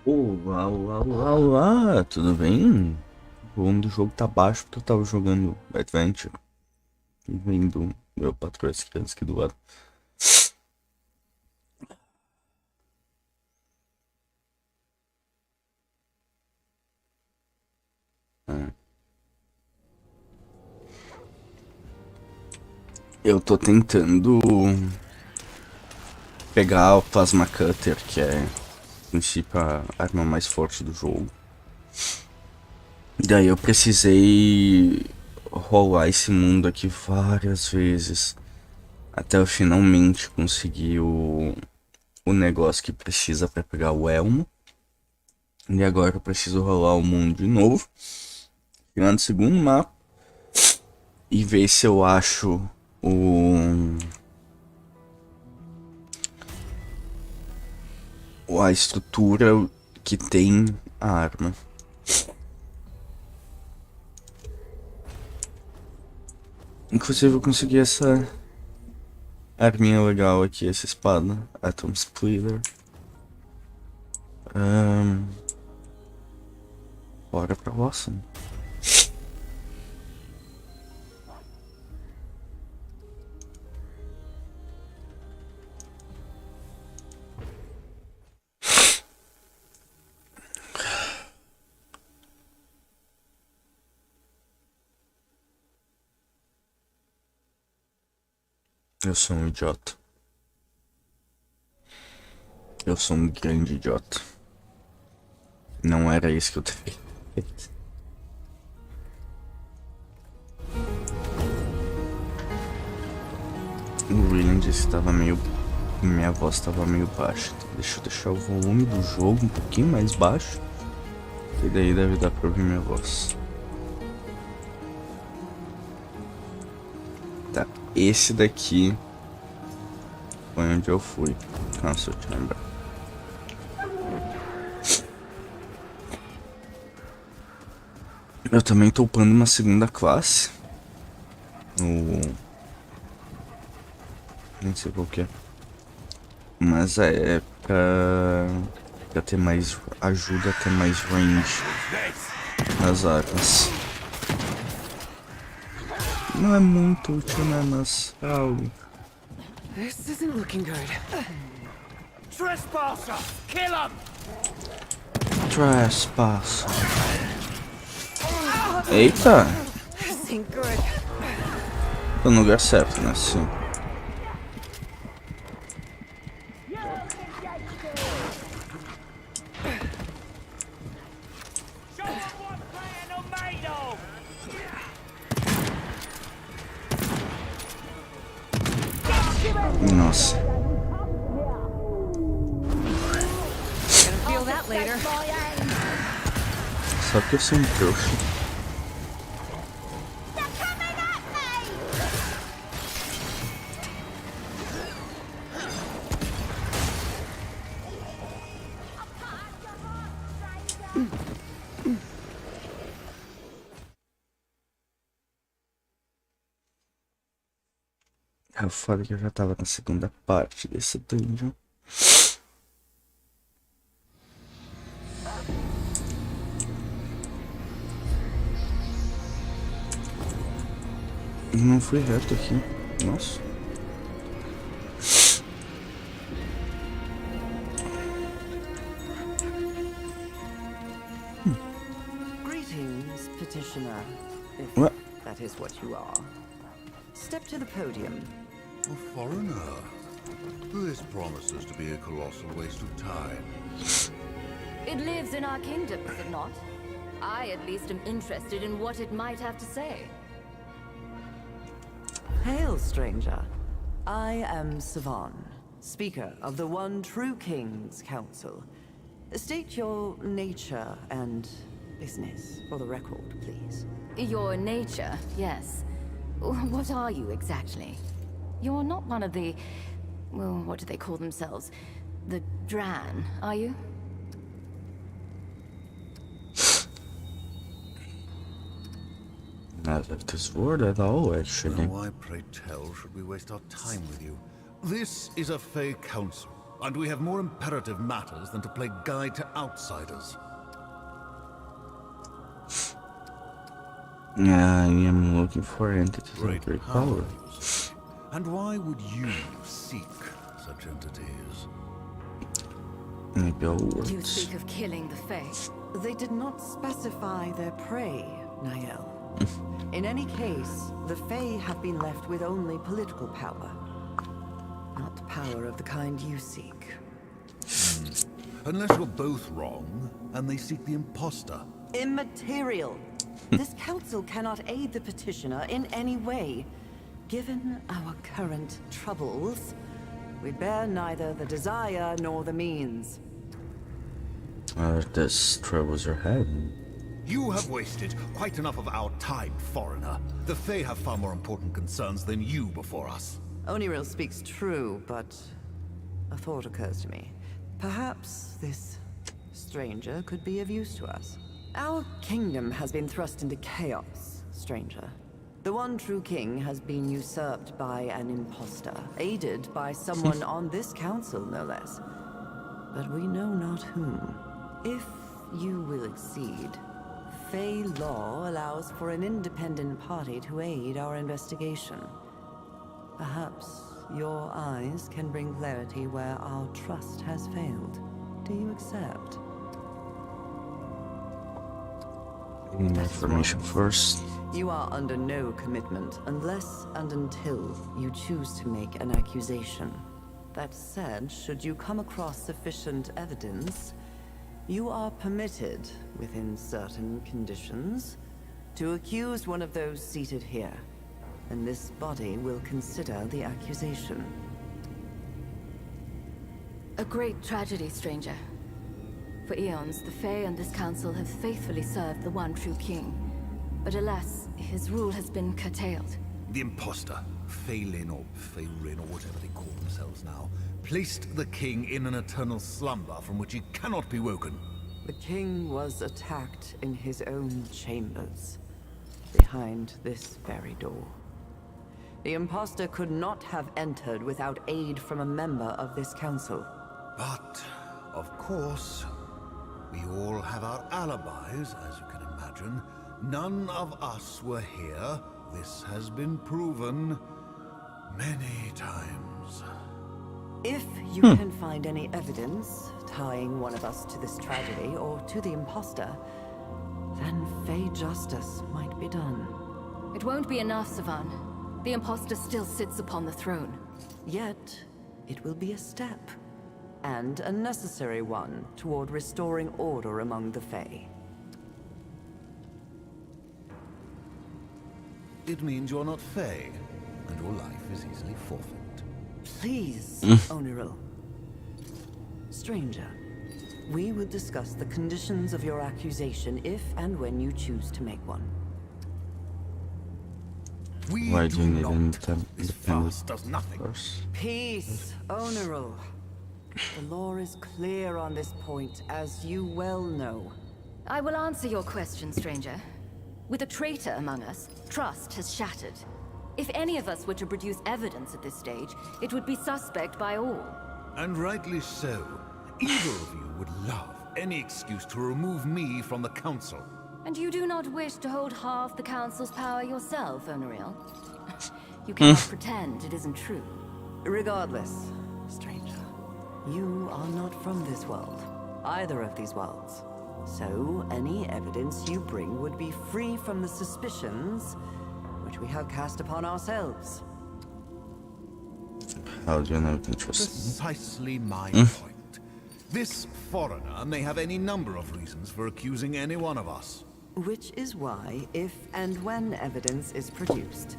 Olá, olá, olá, olá, tudo bem? O volume do jogo tá baixo porque eu tava jogando Adventure e vendo meu patrão as crianças aqui do lado. Ah, eu tô tentando pegar o Plasma Cutter, que é, a princípio, a arma mais forte do jogo. Daí eu precisei rolar esse mundo aqui várias vezes até eu finalmente conseguir o negócio que precisa pra pegar o elmo. E agora eu preciso rolar o mundo de novo, chegar no segundo mapa e ver se eu acho o a estrutura que tem a arma. Inclusive eu consegui essa arminha legal aqui, essa espada, Atom Splitter. Bora pra Awesome. Eu sou um idiota. Eu sou um grande idiota. Não era isso que eu teria feito. O William disse que tava meio... Minha voz tava meio baixa. Então deixa eu deixar o volume do jogo um pouquinho mais baixo. E daí deve dar pra ouvir minha voz. Tá, esse daqui foi onde eu fui. Cancel Chamber. Eu também tô upando uma segunda classe. Nem sei qual que é. Mas é pra ter mais ajuda, a ter mais range nas armas. Não é muito útil, né? Mas é algo. This isn't looking good. Trespasser! Kill him! Trespass. Eita! This ain't good. Tô no lugar certo, né? Sim. Nossa. Gonna feel that later. Só que eu sou um trouxa. É foda que eu já tava na segunda parte desse dungeon. Não fui reto aqui. Nossa. Greetings, petitioner, if What? that is what you are. Step to the podium. A foreigner. This promises to be a colossal waste of time. It lives in our kingdom, does it not? I at least am interested in what it might have to say. Hail, stranger. I am Savan, speaker of the One True King's Council. State your nature and business for the record, please. Your nature, yes. What are you exactly? You're not one of the... well, what do they call themselves? The Dran, are you? Now Not this word at all, actually. why, pray tell, should we waste our time with you? This is a Fey council. and we have more imperative matters than to play guide to outsiders. Yeah, I am looking for entities of great power. And why would you seek such entities? Maybe I'll You work. speak of killing the Fae. They did not specify their prey, Niall. In any case, the Fae have been left with only political power. Not power of the kind you seek. Unless you're both wrong, and they seek the imposter. Immaterial. This council cannot aid the petitioner in any way. Given our current troubles, we bear neither the desire nor the means. There's troubles ahead. You have wasted quite enough of our time, foreigner. The Fae have far more important concerns than you before us. Oniril speaks true, but a thought occurs to me. Perhaps this stranger could be of use to us. Our kingdom has been thrust into chaos, stranger. The one true king has been usurped by an impostor, aided by someone on this council, no less. But we know not whom. If you will accede, Fae law allows for an independent party to aid our investigation. Perhaps your eyes can bring clarity where our trust has failed. Do you accept? Need information first. You are under no commitment unless and until you choose to make an accusation. That said, should you come across sufficient evidence, you are permitted, within certain conditions, to accuse one of those seated here, and this body will consider the accusation. A great tragedy, stranger. For eons, the Fae and this council have faithfully served the one true king. But alas, his rule has been curtailed. The imposter, Phelan or Pherin or whatever they call themselves now, placed the king in an eternal slumber from which he cannot be woken. The king was attacked in his own chambers, behind this very door. The imposter could not have entered without aid from a member of this council. But, of course, we all have our alibis, as you can imagine. None of us were here. This has been proven many times. If you can find any evidence tying one of us to this tragedy or to the imposter, then Fae justice might be done. It won't be enough, Savan. The imposter still sits upon the throne. Yet, it will be a step, and a necessary one, toward restoring order among the Fae. It means you're not Fae, and your life is easily forfeit. Please, Oniril. Stranger, we will discuss the conditions of your accusation if and when you choose to make one. We Why do you need an This independent farce does nothing. first? Peace, Oniril. The law is clear on this point, as you well know. I will answer your question, stranger. With a traitor among us, trust has shattered. If any of us were to produce evidence at this stage, it would be suspect by all. And rightly so. Either of you would love any excuse to remove me from the council. And you do not wish to hold half the council's power yourself, Oniriel? You cannot pretend it isn't true. Regardless, stranger, you are not from this world, either of these worlds. So, any evidence you bring would be free from the suspicions which we have cast upon ourselves. How do you know you can trust me? Precisely my point. This foreigner may have any number of reasons for accusing any one of us. Which is why, if and when evidence is produced,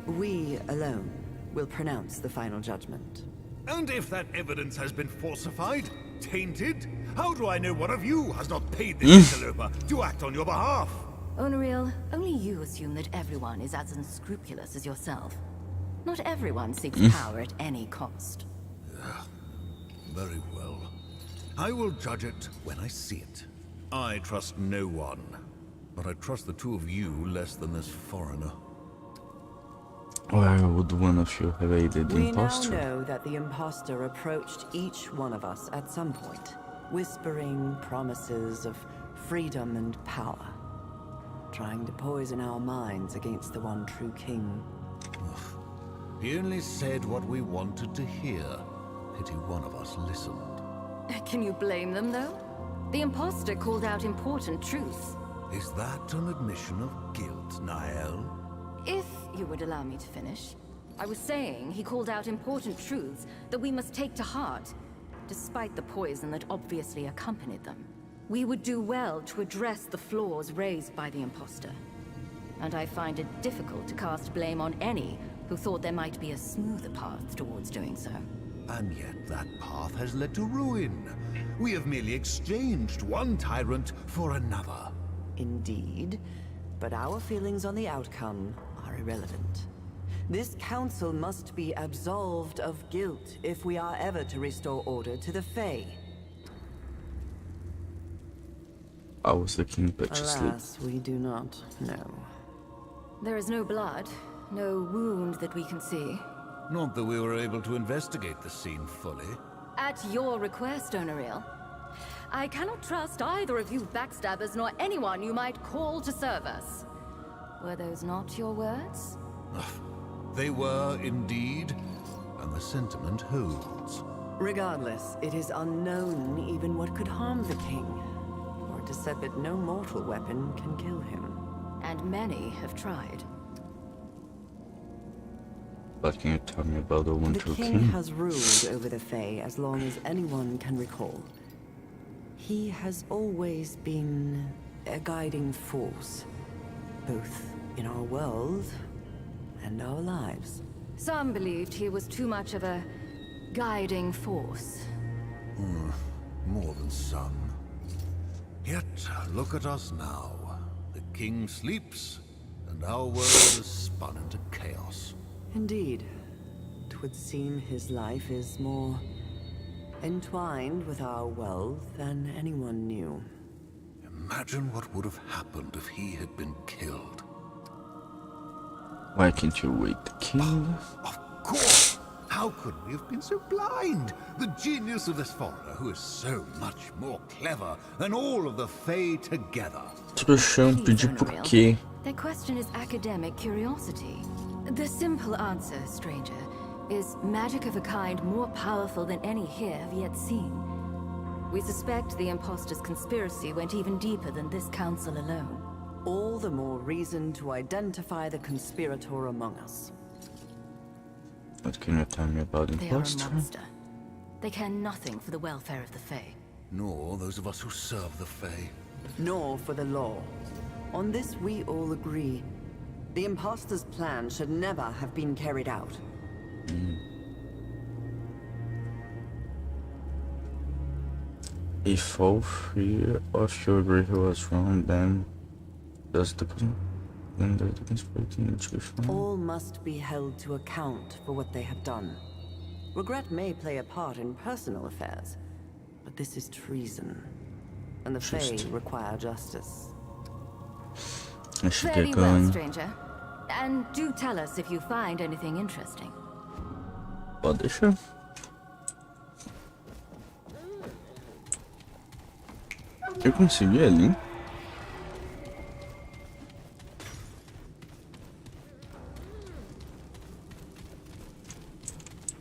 we alone will pronounce the final judgment. And if that evidence has been falsified, tainted, how do I know one of you has not paid this interloper to act on your behalf? Oniriel, only you assume that everyone is as unscrupulous as yourself. Not everyone seeks power at any cost. Very well. I will judge it when I see it. I trust no one, but I trust the two of you less than this foreigner. Why would one of you have aided the We now imposter? know that the imposter approached each one of us at some point, whispering promises of freedom and power, trying to poison our minds against the one true king. He only said what we wanted to hear. Pity one of us listened. Can you blame them, though? The imposter called out important truths. Is that an admission of guilt, Niall? If you would allow me to finish. I was saying he called out important truths that we must take to heart, despite the poison that obviously accompanied them. We would do well to address the flaws raised by the imposter. And I find it difficult to cast blame on any who thought there might be a smoother path towards doing so. And yet that path has led to ruin. We have merely exchanged one tyrant for another. Indeed, but our feelings on the outcome are irrelevant. This council must be absolved of guilt if we are ever to restore order to the Fae. I was looking back to sleep. Alas, we do not know. There is no blood, no wound that we can see. Not that we were able to investigate the scene fully. At your request, Onariel. I cannot trust either of you backstabbers nor anyone you might call to serve us. Were those not your words? They were indeed, and the sentiment holds. Regardless, it is unknown even what could harm the king. Or it is said that no mortal weapon can kill him. And many have tried. But can you tell me about the one The true king king? has ruled over the Fae as long as anyone can recall. He has always been a guiding force, both in our world and our lives. Some believed he was too much of a guiding force. More than some. Yet, look at us now. The king sleeps, and our world is spun into chaos. Indeed. It would seem his life is more entwined with our wealth than anyone knew. Imagine what would have happened if he had been killed. Why can't you wait the king? Of course! How could we have been so blind? The genius of this foreigner who is so much more clever than all of the Fae together. Trouxão, Please, pedir por Unreal. quê? Their question is academic curiosity. The simple answer, stranger, is magic of a kind more powerful than any here have yet seen. We suspect the imposter's conspiracy went even deeper than this council alone. All the more reason to identify the conspirator among us. What can you tell me about They are a imposter? monster. They care nothing for the welfare of the Fae. Nor those of us who serve the Fae. Nor for the law. On this we all agree. The imposter's plan should never have been carried out. If all three of you agree he was wrong, then does the conspiracy? All must be held to account for what they have done. Regret may play a part in personal affairs, but this is treason. And the Fae Just- require justice. I should Very get well, going. stranger. And do tell us if you find anything interesting. Pode deixar. Eu consegui ali.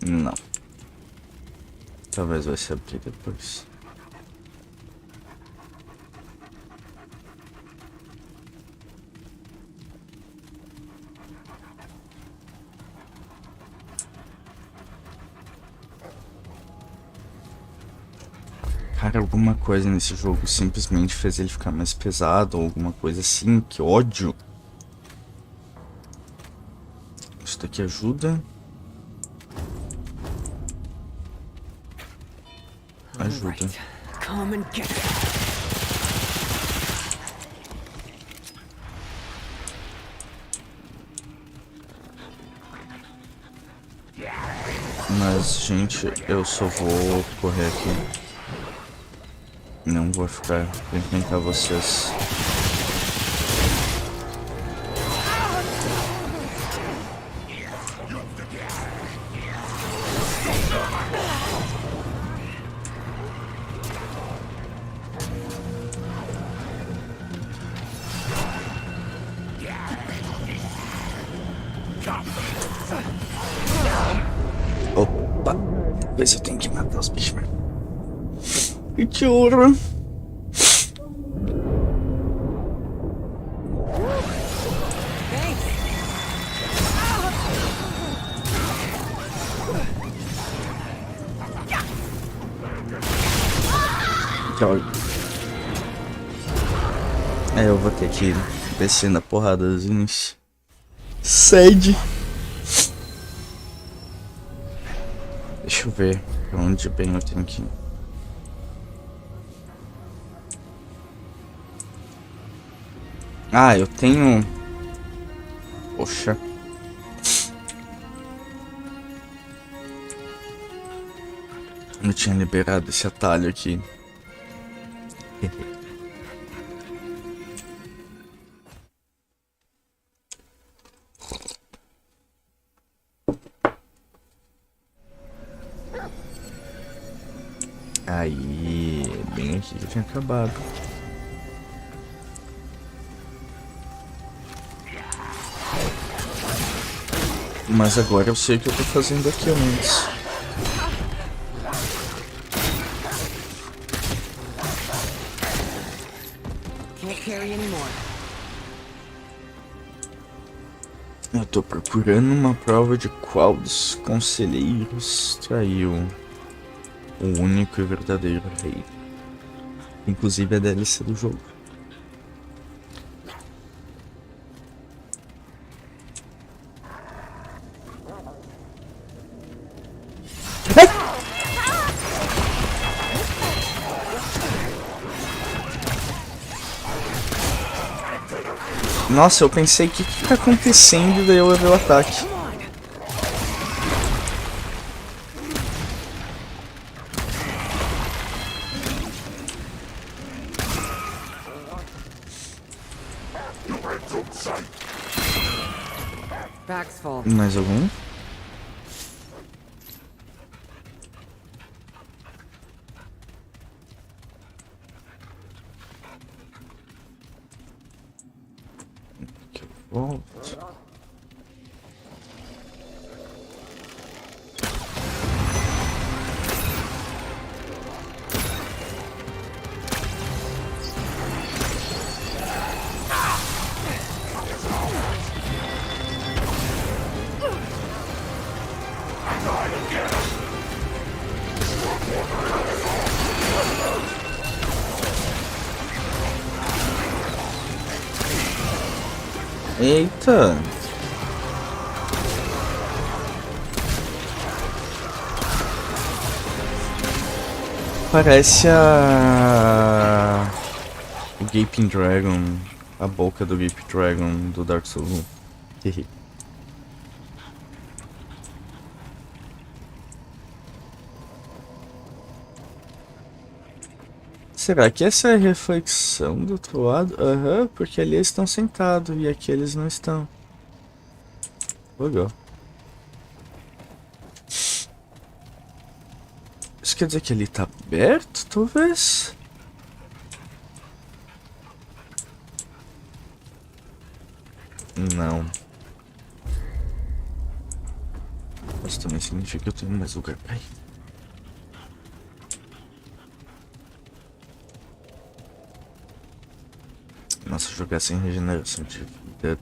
Não. Talvez vai se abrir depois. Cara, alguma coisa nesse jogo simplesmente fez ele ficar mais pesado ou alguma coisa assim, que ódio. Isso daqui ajuda. Ajuda. Come and get it. Mas, gente, eu só vou correr aqui. Não vou ficar pra enfrentar vocês. Vê se eu tenho que matar os bichos mesmo. Criatura. É, eu vou ter que descer na porradazinha. Sede. Deixa eu ver pra onde bem eu tenho que ir. Ah, eu tenho... Poxa. Eu tinha liberado esse atalho aqui. Aí, bem aqui que eu tinha acabado. Mas agora eu sei o que eu tô fazendo aqui antes. Eu tô procurando uma prova de qual dos conselheiros traiu o único e verdadeiro rei. Inclusive a DLC do jogo. Nossa, eu pensei, o que tá acontecendo? E daí eu levei o ataque. Mais algum? Aqui eu volto. Eita! Parece o Gaping Dragon, a boca do Gaping Dragon do Dark Souls 1. Será que essa é a reflexão do outro lado? Aham, porque ali eles estão sentados e aqui eles não estão. Legal. Isso quer dizer que ele tá aberto, talvez? Não. Mas também significa que eu tenho mais lugar pra ir. Nossa, jogar sem regeneração de vida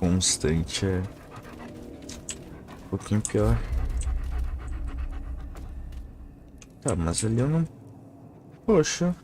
constante é um pouquinho pior. Tá, mas ali eu não... Poxa.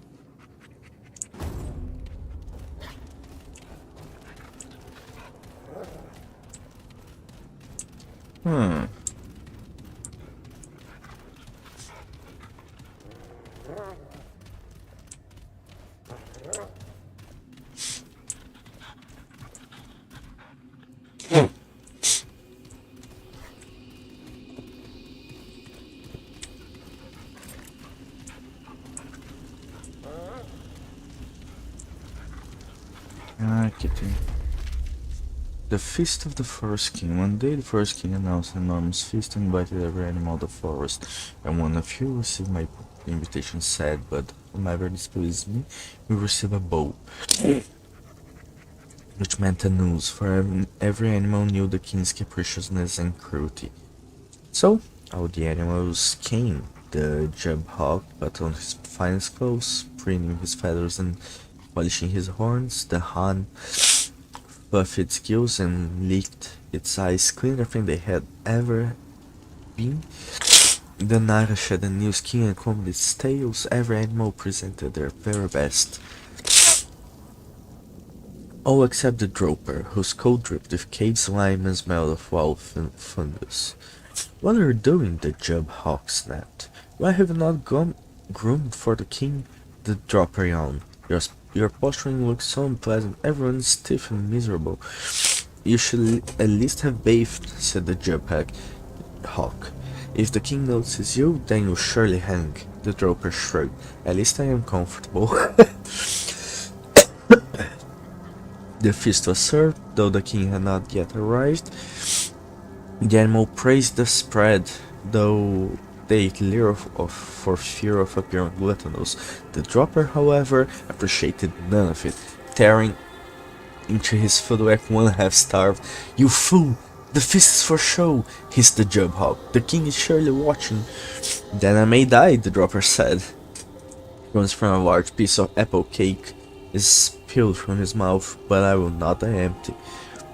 Ah, aqui tem. The Feast of the Forest King. One day the Forest King announced an enormous feast and invited every animal of the forest. And one of you received my invitation said, but whomever displeases me will receive a bow. Which meant a noose, for every animal knew the king's capriciousness and cruelty. So, All the animals came. The jub hawk put on his finest clothes, preening his feathers and polishing his horns. The han puffed its gills and licked its eyes cleaner than they had ever been. The nara shed a new skin and combed its tails. Every animal presented their very best. All except the droper, whose coat dripped with cave slime and smelled of wild fungus. What are you doing? The jub hawk snapped. Why have you not groomed for the king? The dropper yawned. Your posturing looks so unpleasant. Everyone's stiff and miserable. You should at least have bathed, said the jub hawk. If the king notices you, then you'll surely hang. The droper shrugged. At least I am comfortable. The feast was served, though the king had not yet arrived. The animal praised the spread, though they ate little for fear of appearing gluttonous. The dropper, however, appreciated none of it, tearing into his food like one half-starved. You fool! The feast is for show, hissed the jub hawk. The king is surely watching. Then I may die, the dropper said. Once from a large piece of apple cake is spilled from his mouth, but I will not die empty.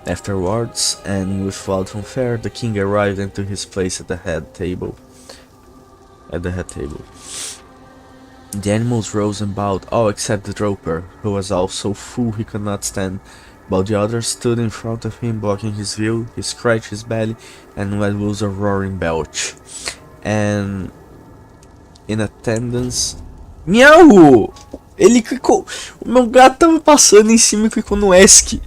Afterwards, and with loud fanfare, the king arrived and took his place at the head table. The animals rose and bowed, all except the droper, who was also full he could not stand. But the others stood in front of him, blocking his view. He scratched his belly and let loose a roaring belch. And in attendance... Miau! Ele clicou... O meu gato tava passando em cima e clicou no ESC.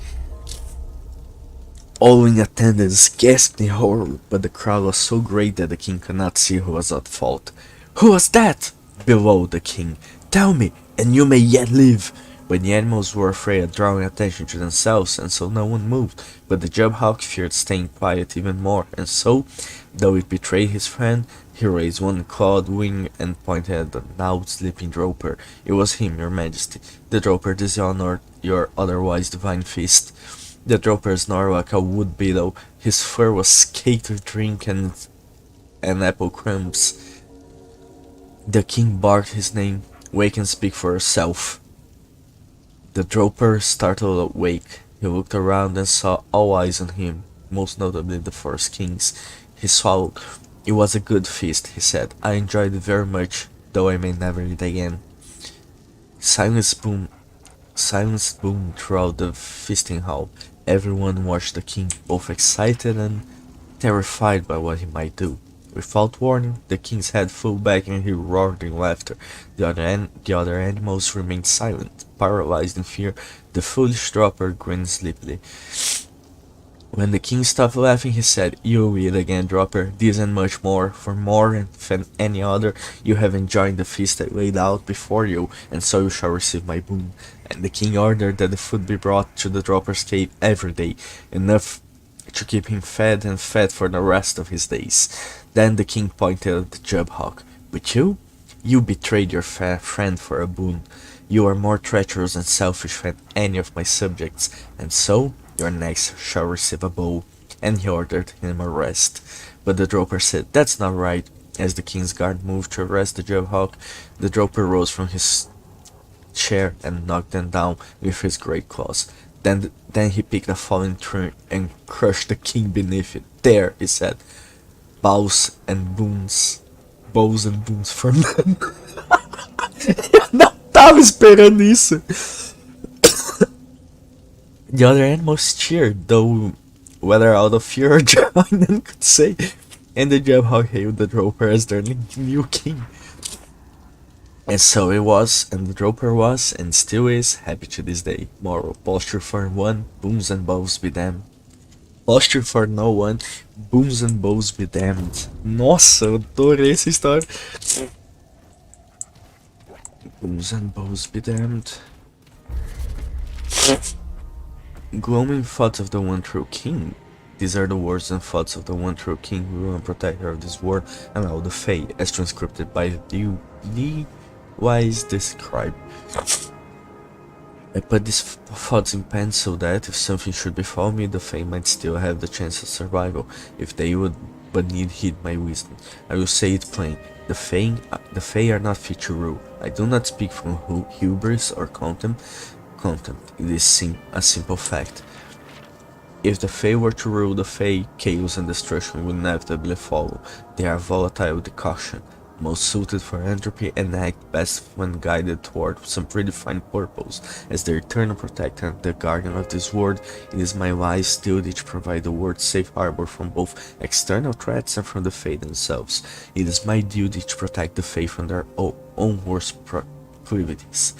All in attendance gasped in horror, but the crowd was so great that the king could not see who was at fault. Who was that? Bellowed the king. Tell me, and you may yet live. But the animals were afraid of drawing attention to themselves, and so no one moved. But the jub hawk feared staying quiet even more, and so, though it betrayed his friend, he raised one clawed wing and pointed at the now sleeping droper. It was him, your majesty. The droper dishonored your otherwise divine feast. The droper snored like a wood beetle. His fur was caked with drink and apple crumbs. The king barked his name. Wake and speak for yourself. The droper startled awake. He looked around and saw all eyes on him, most notably the first king's. He swallowed. It was a good feast, he said. I enjoyed it very much, though I may never eat again. Silence boomed throughout the feasting hall. Everyone watched the king, both excited and terrified by what he might do. Without warning, the king's head flew back and he roared in laughter. The other animals remained silent, paralyzed in fear. The foolish dropper grinned sleepily. When the king stopped laughing, he said, "You'll eat again, dropper, this and much more. For more than any other, you have enjoyed the feast I laid out before you, and so you shall receive my boon." And the king ordered that the food be brought to the dropper's cave every day, enough to keep him fed and fed for the rest of his days. Then the king pointed at the jub hawk. But you betrayed your friend for a boon. You are more treacherous and selfish than any of my subjects, and so your next shall receive a bowl. And he ordered him arrest. But the droper said, "That's not right." As the king's guard moved to arrest the jub hawk, the droper rose from his chair and knocked them down with his great claws. Then he picked a fallen tree and crushed the king beneath it. "There," he said, bows and boons for none." Eu não tava esperando isso. The other animals cheered, though whether out of fear or joy none could say, and the jub hawk hailed the droper as their new king. And so it was, and the droper was, and still is, happy to this day. Moral: posture for one, booms and bows be damned. Posture for no one, booms and bows be damned. Nossa, eu adorei essa história. Booms and bows be damned. Glowing thoughts of the one true king. These are the words and thoughts of the one true king, rule and protector of this world and all the Fae, as transcribed by the wise describe. I put these thoughts in pen so that if something should befall me, the Fae might still have the chance of survival. If they would but need heed my wisdom. I will say it plain. The Fae are not fit to rule. I do not speak from hubris or contempt. It is a simple fact. If the Fae were to rule the Fae, chaos and destruction would inevitably follow. They are volatile decoction, most suited for entropy and act best when guided toward some predefined purpose. As the eternal protector and the guardian of this world, it is my wise duty to provide the world safe harbor from both external threats and from the Fae themselves. It is my duty to protect the Fae from their own worst proclivities.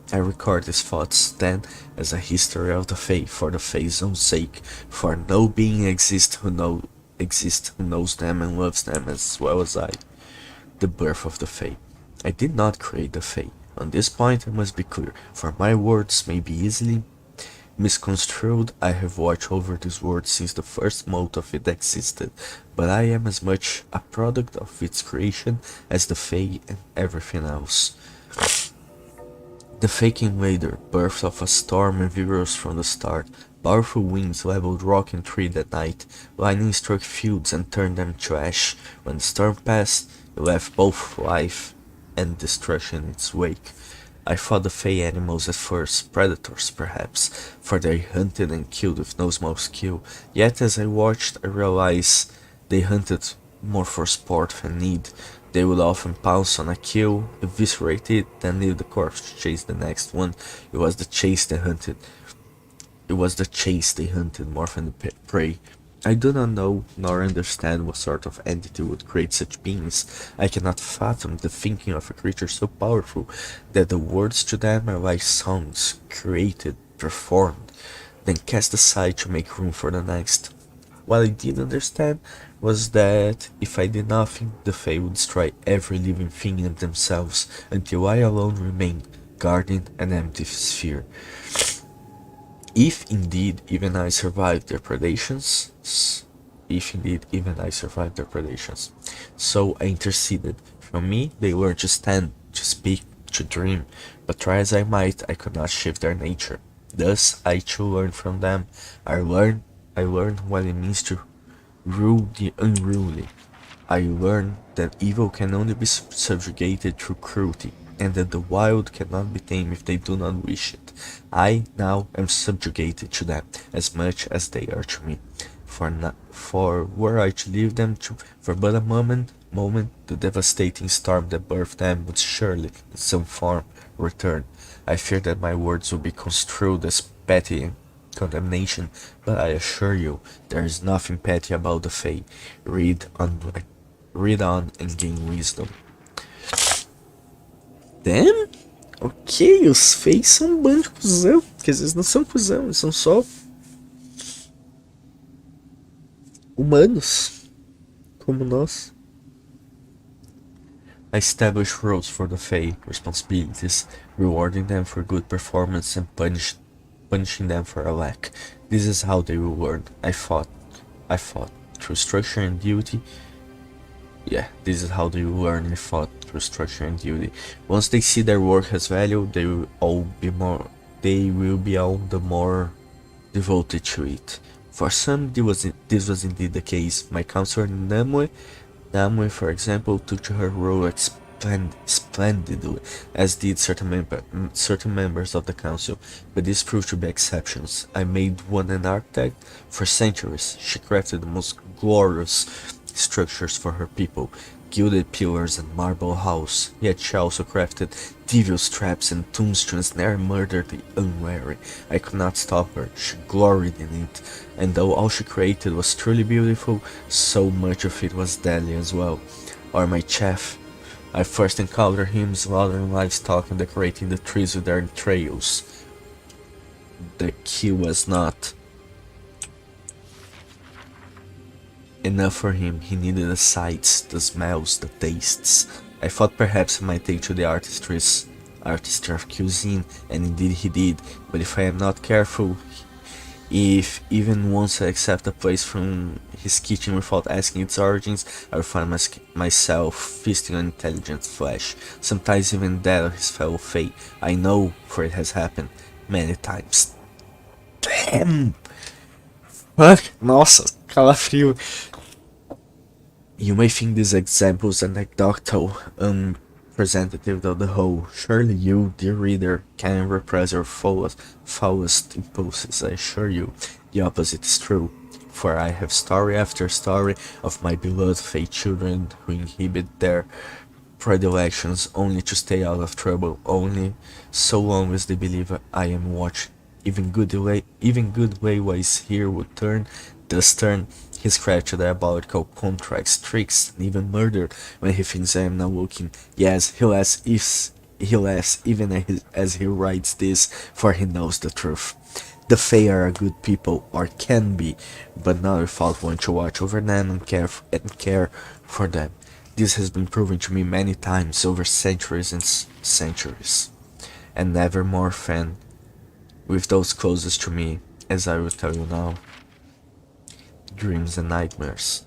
I record these thoughts, then, as a history of the Fae, for the Fae's own sake, for no being exists who knows them and loves them as well as I. The birth of the Fae. I did not create the Fae. On this point I must be clear, for my words may be easily misconstrued. I have watched over this world since the first mote of it existed, but I am as much a product of its creation as the Fae and everything else. The fake invader, birth of a storm and vigorous from the start. Powerful winds leveled rock and tree that night. Lightning struck fields and turned them to ash. When the storm passed, it left both life and destruction in its wake. I fought the Fey animals at first, predators perhaps, for they hunted and killed with no small skill. Yet as I watched, I realized they hunted more for sport than need. They would often pounce on a kill, eviscerate it, then leave the corpse to chase the next one. It was the chase they hunted more than the prey. I do not know nor understand what sort of entity would create such beings. I cannot fathom the thinking of a creature so powerful that the words to them are like songs, created, performed, then cast aside to make room for the next. What I did understand was that if I did nothing, the Fae would destroy every living thing and themselves until I alone remained, guarding an empty sphere. If indeed even I survived their predations, so I interceded. From me they learned to stand, to speak, to dream, but try as I might, I could not shift their nature. Thus I too learned from them. I learned what it means to rule the unruly. I learned that evil can only be subjugated through cruelty, and that the wild cannot be tamed if they do not wish it. I now am subjugated to them, as much as they are to me. For were I to leave them for but a moment, the devastating storm that birthed them would surely, in some form, return. I fear that my words will be construed as petty condemnation, but I assure you, there is nothing petty about the Fae. Read on and gain wisdom. Damn? Ok, os Fae são um bando de cuzão. Porque às vezes não são cuzão, eles são só humanos, como nós. I establish rules for the Fae, responsibilities, rewarding them for good performance and punishing them for a lack. This is how they will learn. I fought through structure and duty. Yeah, this is how they will learn. I fought through structure and duty. Once they see their work has value, they will be all the more devoted to it. For some, this was indeed the case. My counselor Namue, for example, took to her role splendidly, as did certain members of the council, but these proved to be exceptions. I made one an architect. For centuries, she crafted the most glorious structures for her people, gilded pillars and marble halls, yet she also crafted devious traps and tombs to ensnare and murder the unwary. I could not stop her, she gloried in it, and though all she created was truly beautiful, so much of it was deadly as well. Or my chef. I first encountered him slaughtering livestock and decorating the trees with their entrails. The key was not enough for him. He needed the sights, the smells, the tastes. I thought perhaps I might take to the artistry of cuisine, and indeed he did, but if I am not careful, if even once I accept a place from his kitchen without asking its origins, I will find myself feasting on intelligent flesh, sometimes even that of his fellow Fae. I know, for it has happened many times. Damn! Fuck! Nossa, calafrio. You may think these examples anecdotal, unrepresentative of the whole. Surely you, dear reader, can repress your foulest impulses. I assure you, the opposite is true. For I have story after story of my beloved Fey children who inhibit their predilections only to stay out of trouble, only so long as they believe I am watching. Even good ways here would does turn his craft to diabolical contracts, tricks, and even murder when he thinks I am not looking. Yes, he laughs even as he writes this, for he knows the truth. The Fae are a good people, or can be, but not without one to watch over them and care for them. This has been proven to me many times over centuries and centuries, and never more fan with those closest to me, as I will tell you now. Dreams and nightmares.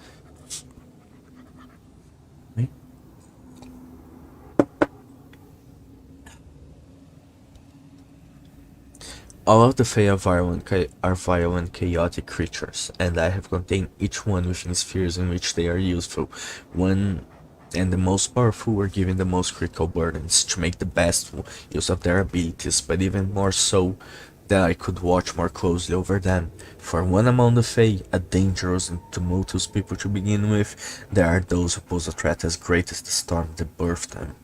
All of the Fae are violent, chaotic creatures, and I have contained each one within spheres in which they are useful. One and the most powerful were given the most critical burdens to make the best use of their abilities, but even more so that I could watch more closely over them. For one among the Fae, a dangerous and tumultuous people to begin with, there are those who pose a threat as great as the storm that birthed them.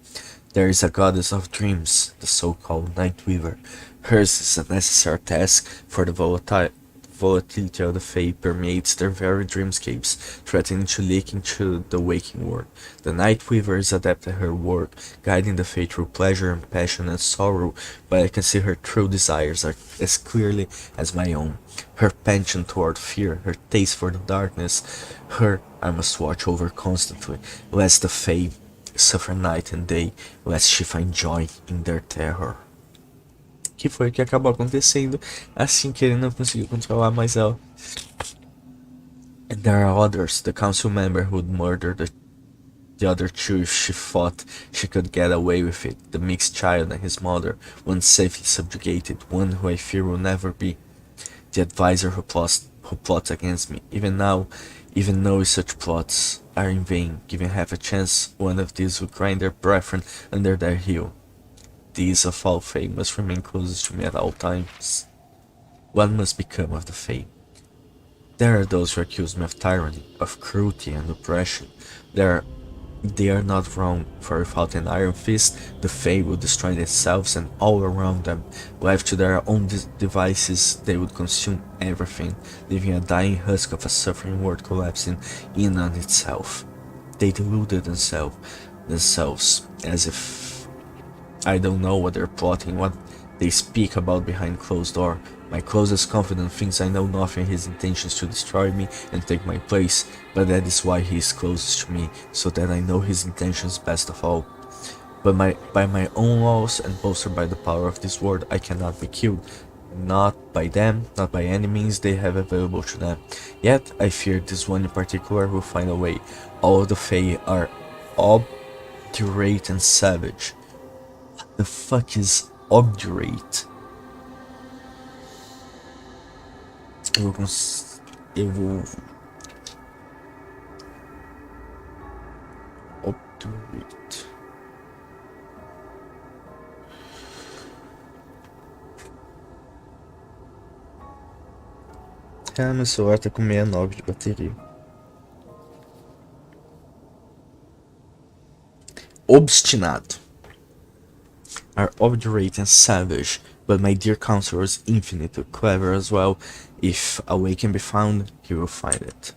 There is a goddess of dreams, the so-called Nightweaver. Hers is a necessary task, for the volatility of the Fae permeates their very dreamscapes, threatening to leak into the waking world. The Nightweaver is adept at her work, guiding the Fae through pleasure and passion and sorrow, but I can see her true desires as clearly as my own. Her penchant toward fear, her taste for the darkness, her I must watch over constantly, lest the Fae suffer night and day, lest she find joy in their terror. Que foi o que acabou acontecendo assim que ele não conseguiu controlar mais ela. And there are others, the council member who'd murder the other two if she thought she could get away with it, the mixed child and his mother, one safely subjugated, one who I fear will never be, the advisor who plots against me. Even though such plots are in vain, given half a chance, one of these will grind their brethren under their heel. These of all Fae must remain closest to me at all times. What must become of the Fae? There are those who accuse me of tyranny, of cruelty and oppression. They are not wrong, for without an iron fist, the Fae would destroy themselves and all around them. Left to their own devices, they would consume everything, leaving a dying husk of a suffering world collapsing in on itself. They deluded themselves, as if I don't know what they're plotting, what they speak about behind closed door. My closest confidant thinks I know nothing of his intentions to destroy me and take my place, but that is why he is closest to me, so that I know his intentions best of all. But by my own laws and bolstered by the power of this world, I cannot be killed. Not by them, not by any means they have available to them. Yet, I fear this one in particular will find a way. All of the Fae are obdurate and savage. The fuck is obdurate? Eu vou obdurate. Ah, meu celular tá com 69 de bateria. Obstinado. Are obdurate and savage, but my dear counselor is infinitely clever as well. If a way can be found, he will find it.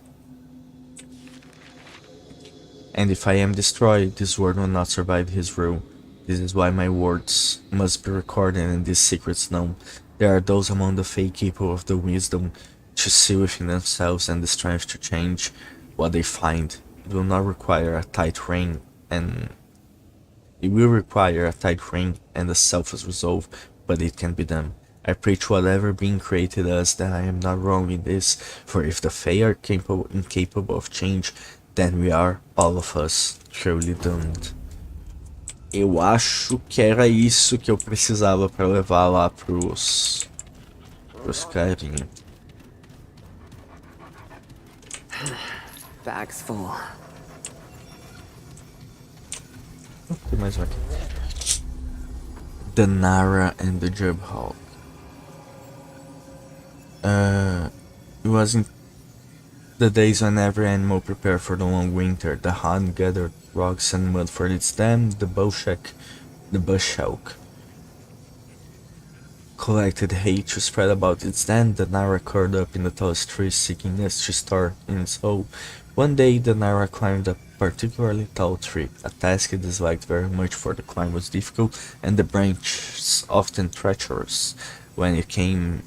And if I am destroyed, this world will not survive his rule. This is why my words must be recorded and these secrets known. There are those among the Fae capable of the wisdom to see within themselves and the strength to change what they find. It will require a tight rein and a selfless resolve, but it can be done. I pray to whatever being created us that I am not wrong in this, for if the Fae are incapable of change, then we are, all of us, truly doomed. Eu acho que era isso que eu precisava para levar lá pros carinha. Bags full. Tem mais um aqui. The Nara and the Jubhawk. It was in the days when every animal prepared for the long winter. The hunt gathered rocks and mud for its dam. The bushhawk collected hay to spread about its den. The Nara curled up in the tallest trees, seeking nests to store in its hole. One day, the Nara climbed a particularly tall tree, a task he disliked very much, for the climb was difficult and the branches often treacherous. When it came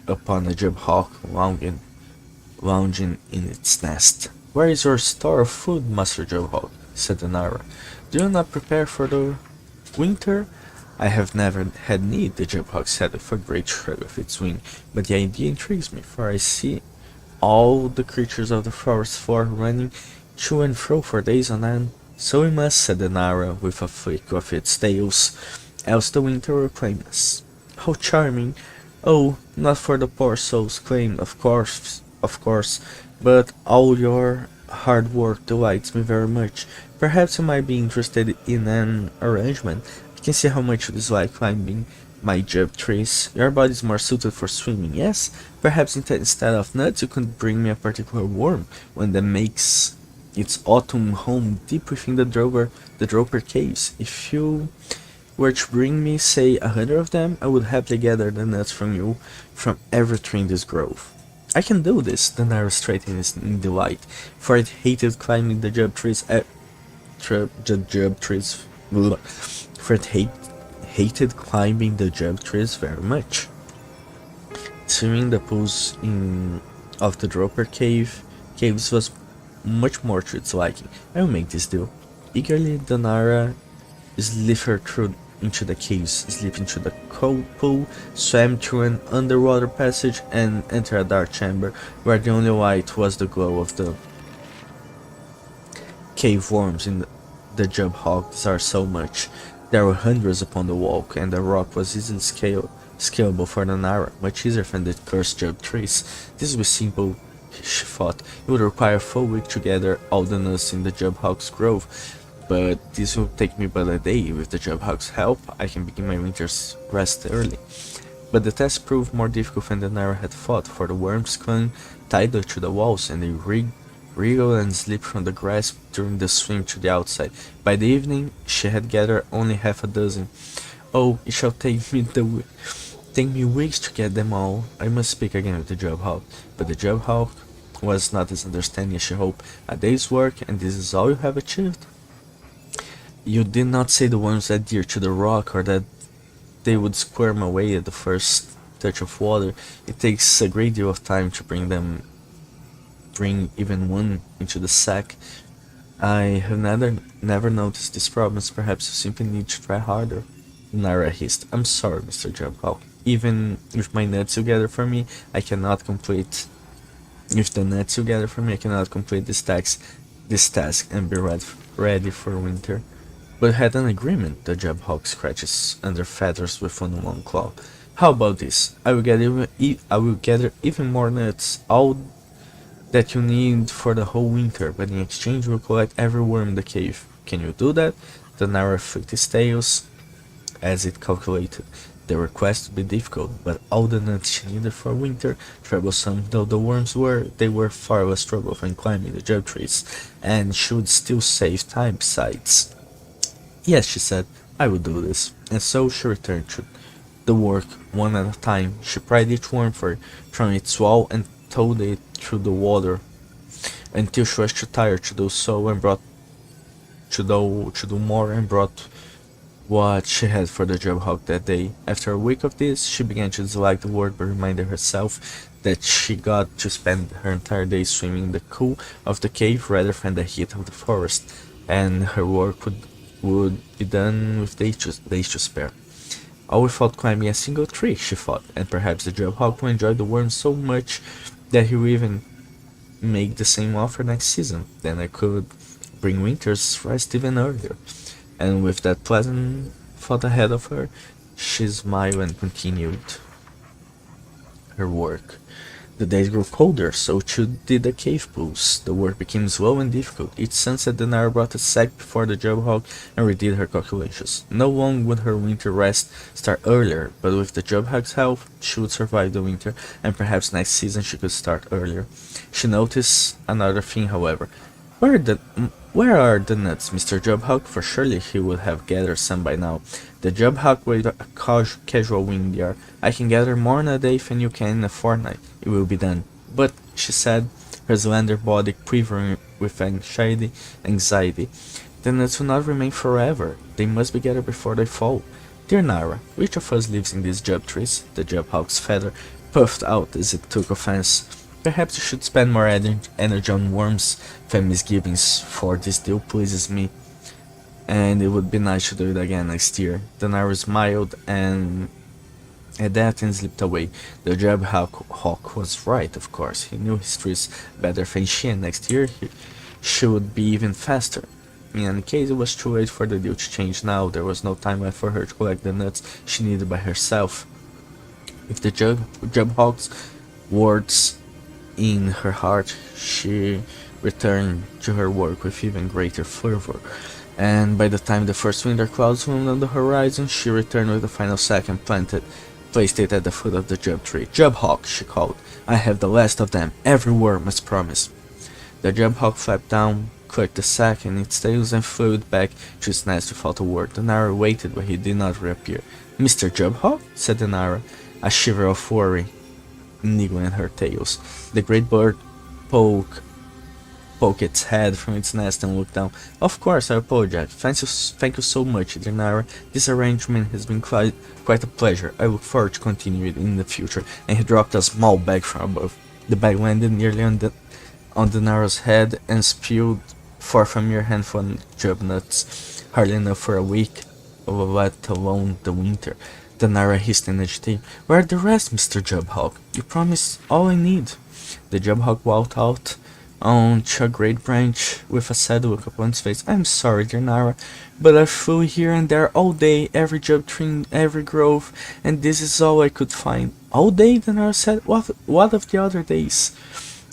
upon a Jubhawk lounging in its nest. "Where is your store of food, Master Jubhawk?" said the Nara. "Do you not prepare for the winter?" "I have never had need," the Jubhawk said with a great shrug of its wing, "but the idea intrigues me, for I see all the creatures of the forest floor running to and fro for days on end." "So we must," said the Nara with a flick of its tails, "else the winter will claim us." "How charming!" "Oh, not for the poor souls claimed, of course, but all your hard work delights me very much. Perhaps you might be interested in an arrangement. I can see how much you dislike climbing my jub trees. Your body is more suited for swimming, yes? Perhaps instead of nuts you could bring me a particular worm, one that makes its autumn home deep within the Droper caves. If you were to bring me, say, 100 of them, I would happily gather the nuts from you from every tree in this grove." "I can do this," the Nara straightened in delight, for it hated climbing the jub trees for it hated climbing the jub trees very much. Swimming the pools of the Droper caves was much more to its liking. "I will make this deal." Eagerly, the Nara slithered into the caves, slipped into the cold pool, swam through an underwater passage, and entered a dark chamber where the only light was the glow of the cave worms in the Jubhawks are so much. There were hundreds upon the walk, and the rock was easily scalable for the Nara, much easier than the cursed jub trees. This was simple, she thought. It would require a full week to gather all the nuts in the Jubhawk's grove, but this will take me but a day. With the Jubhawk's help, I can begin my winter's rest early. But the task proved more difficult than the Nara had thought, for the worms clung tightly to the walls, and they wriggled and slipped from the grasp during the swim to the outside. By the evening, she had gathered only half a dozen. "Oh, it shall take me weeks to get them all." I must speak again with the Jubhawk. But the Jubhawk was not as understanding as she hoped. "A day's work, and this is all you have achieved?" "You did not say the worms adhere to the rock, or that they would squirm away at the first touch of water. It takes a great deal of time to bring even one into the sack. I have never noticed these problems. Perhaps you simply need to try harder." Nara hissed. "I'm sorry, Mr. Jubhawk. Even with my nuts you gather for me, I cannot complete. With the nuts you gather for me, I cannot complete this task and be ready for winter." "But we had an agreement." The Jubhawk scratches under feathers with one long claw. "How about this? I will gather even more nuts, all that you need for the whole winter, but in exchange we'll collect every worm in the cave. Can you do that?" The Nara flicked his tails as it calculated. The request would be difficult, but all the nuts she needed for winter, troublesome though the worms were, they were far less trouble than climbing the jub trees, and she would still save time besides. "Yes," she said, "I will do this." And so she returned to the work one at a time. She pried each worm from its wall and towed it through the water until she was too tired to do so, and to do more, and brought what she had for the Jubhawk that day. After a week of this, she began to dislike the work, but reminded herself that she got to spend her entire day swimming in the cool of the cave rather than the heat of the forest, and her work would be done with days to spare. All without climbing a single tree, she thought, and perhaps the Jubhawk will enjoy the worms so much that he will even make the same offer next season. Then I could bring winter's rest even earlier. And with that pleasant thought ahead of her, she smiled and continued her work. The days grew colder, so too did the cave pools. The work became slow and difficult. Each sunset Denara brought a sack before the Jubhawk and redid her calculations. No one would her winter rest start earlier, but with the Jubhawk's help, she would survive the winter, and perhaps next season she could start earlier. She noticed another thing, however. Where are the nuts, Mr. Jubhawk? For surely he would have gathered some by now. The Jubhawk with a casual wing in the air. I can gather more in a day than you can in a fortnight. It will be done. But, she said, her slender body quivering with anxiety, the nuts will not remain forever. They must be gathered before they fall. Dear Nara, which of us lives in these jub trees? The Jubhawk's feather puffed out as it took offense. Perhaps you should spend more energy on worms than misgivings, for this deal pleases me, and it would be nice to do it again next year. Denara smiled and at that and slipped away. The Jubhawk was right, of course. He knew his trees better than she, and next year she would be even faster. In any case, it was too late for the deal to change now. There was no time left for her to collect the nuts she needed by herself. With the Jubhawk's words in her heart, she returned to her work with even greater fervor, and by the time the first winter clouds loomed on the horizon, she returned with the final sack and placed it at the foot of the jub tree. Jubhawk, she called, I have the last of them, every worm must promise. The Jubhawk flapped down, clutched the sack in its tails, and flew it back to its nest without a word. Denara waited, but he did not reappear. Mr. Jubhawk? Said Denara, a shiver of worry niggling her tails. The great bird poked its head from its nest and looked down. Of course, I apologize. Thank you so much, dear Nara. This arrangement has been quite a pleasure. I look forward to continue it in the future. And he dropped a small bag from above. The bag landed nearly on the Nara's head and spilled forth a mere handful of jub nuts, hardly enough for a week, let alone the winter. The Nara hissed in agitation. Where are the rest, Mr. Jubhawk? You promised all I need. The Jubhawk walked out onto a great branch with a sad look upon his face. I'm sorry, dear Nara, but I flew here and there all day, every jub tree, every grove, and this is all I could find. All day? The Nara said. What of the other days?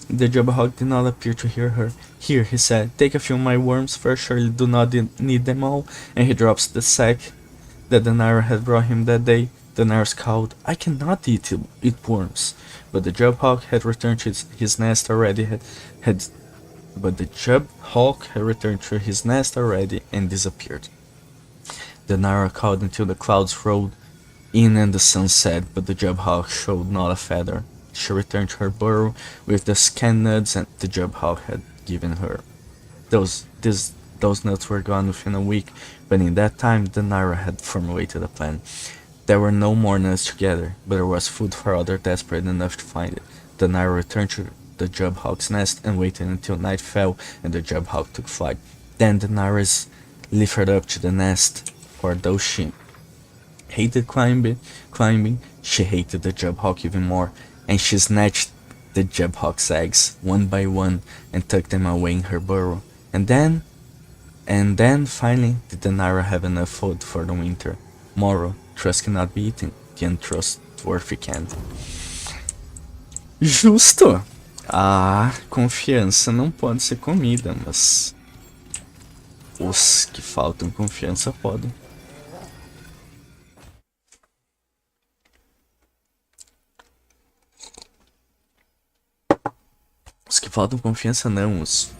The Jubhawk did not appear to hear her. Here, he said, take a few of my worms, for I surely do not need them all, and he drops the sack that the Nara had brought him that day. The Nara scowled. I cannot eat worms. But the Jubhawk had returned to his nest already and disappeared. The Nara called until the clouds rolled in and the sun set, but the Jubhawk showed not a feather. She returned to her burrow with the scant nuts that the Jubhawk had given her. Those nuts were gone within a week, but in that time the Nara had formulated a plan. There were no more nuts to gather, but there was food for others desperate enough to find it. The Nara returned to the Jubhawk's nest and waited until night fell and the Jubhawk took flight. Then the Nara's lifted up to the nest, for though she hated climbing, she hated the Jubhawk even more, and she snatched the Jubhawk's eggs one by one and tucked them away in her burrow. And then finally did the Nara have enough food for the winter. Moral, trust cannot be eaten, the untrustworthy can. Justo! A confiança não pode ser comida, mas os que faltam confiança podem. Os que faltam confiança não, os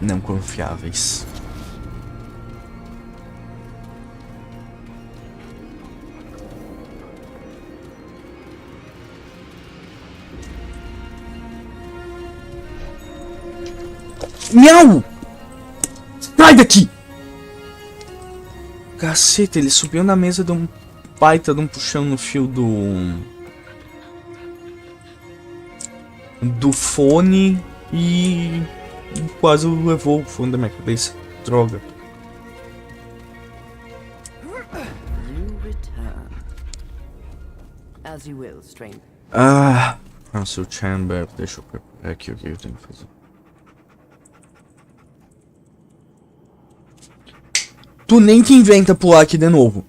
não confiáveis. Miau! Sai daqui! Caceta, ele subiu na mesa de um baita de um puxão no fio do fone e quase levou o fone da minha cabeça. Droga. You return. As you will, stranger. Council Chamber, deixa eu preparar aqui o que eu tenho que fazer. Tu nem que inventa pular aqui de novo.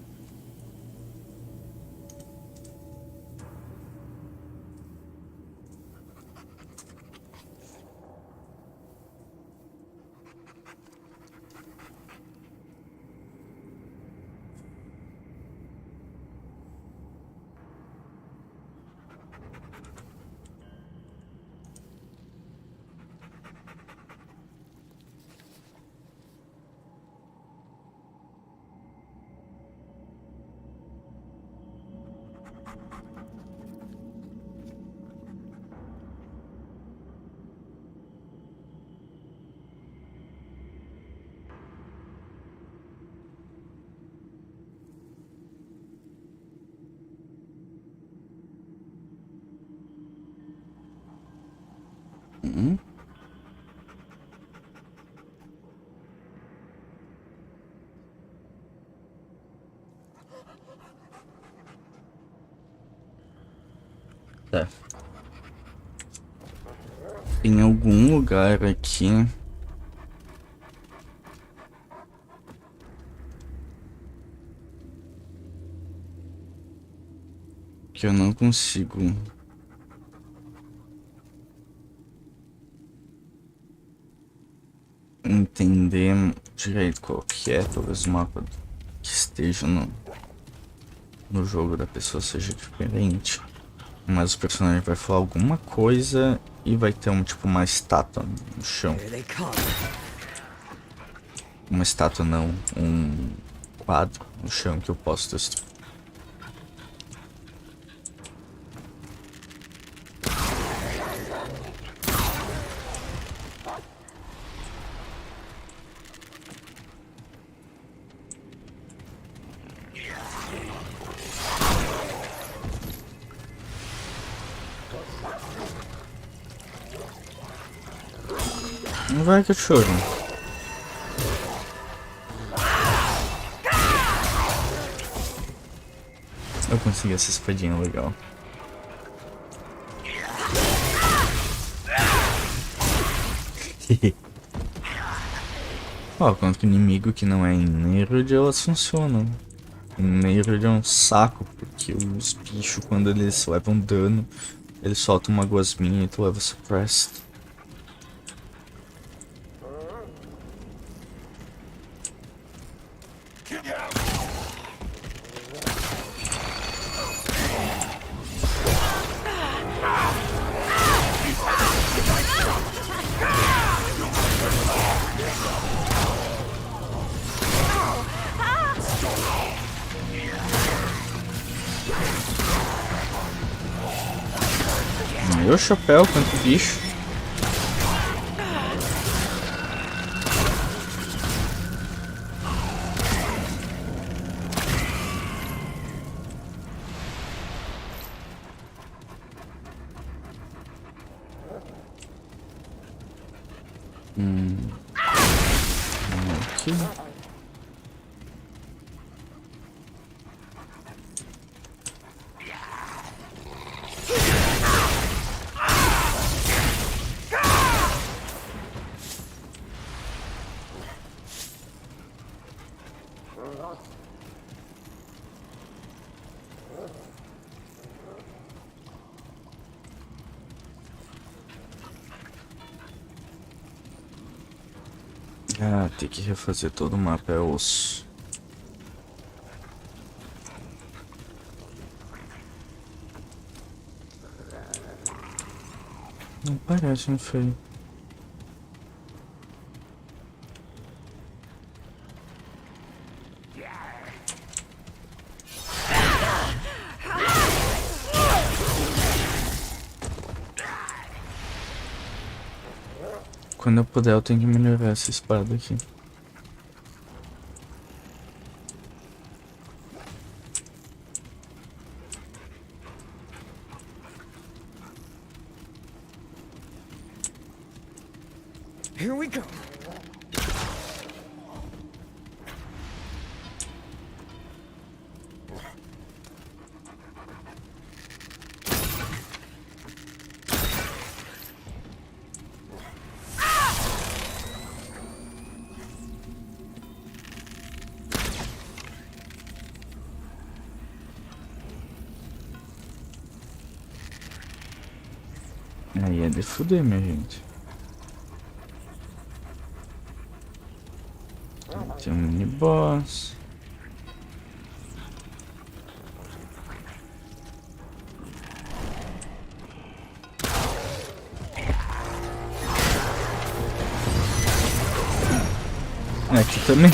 Tá. Tem algum lugar aqui que eu não consigo entender direito qual que é. Talvez o mapa que esteja no jogo da pessoa seja diferente, mas o personagem vai falar alguma coisa e vai ter tipo uma estátua no chão. Uma estátua não, um quadro no chão que eu posso destruir. Vai, cachorro. Eu consegui essa espadinha legal. Ó, quanto que inimigo que não é em Neighborhood, elas funcionam. Em Neighborhood é um saco, porque os bichos, quando eles levam dano, eles soltam uma gosminha e tu leva suppressed. Meu chapéu, quanto bicho. Aqui. Ah, tem que refazer todo o mapa, é osso. Não parece um feio. Quando eu puder, eu tenho que melhorar essa espada aqui. Here we go. Aí é de fuder, minha gente. Tem um mini boss. Aqui também.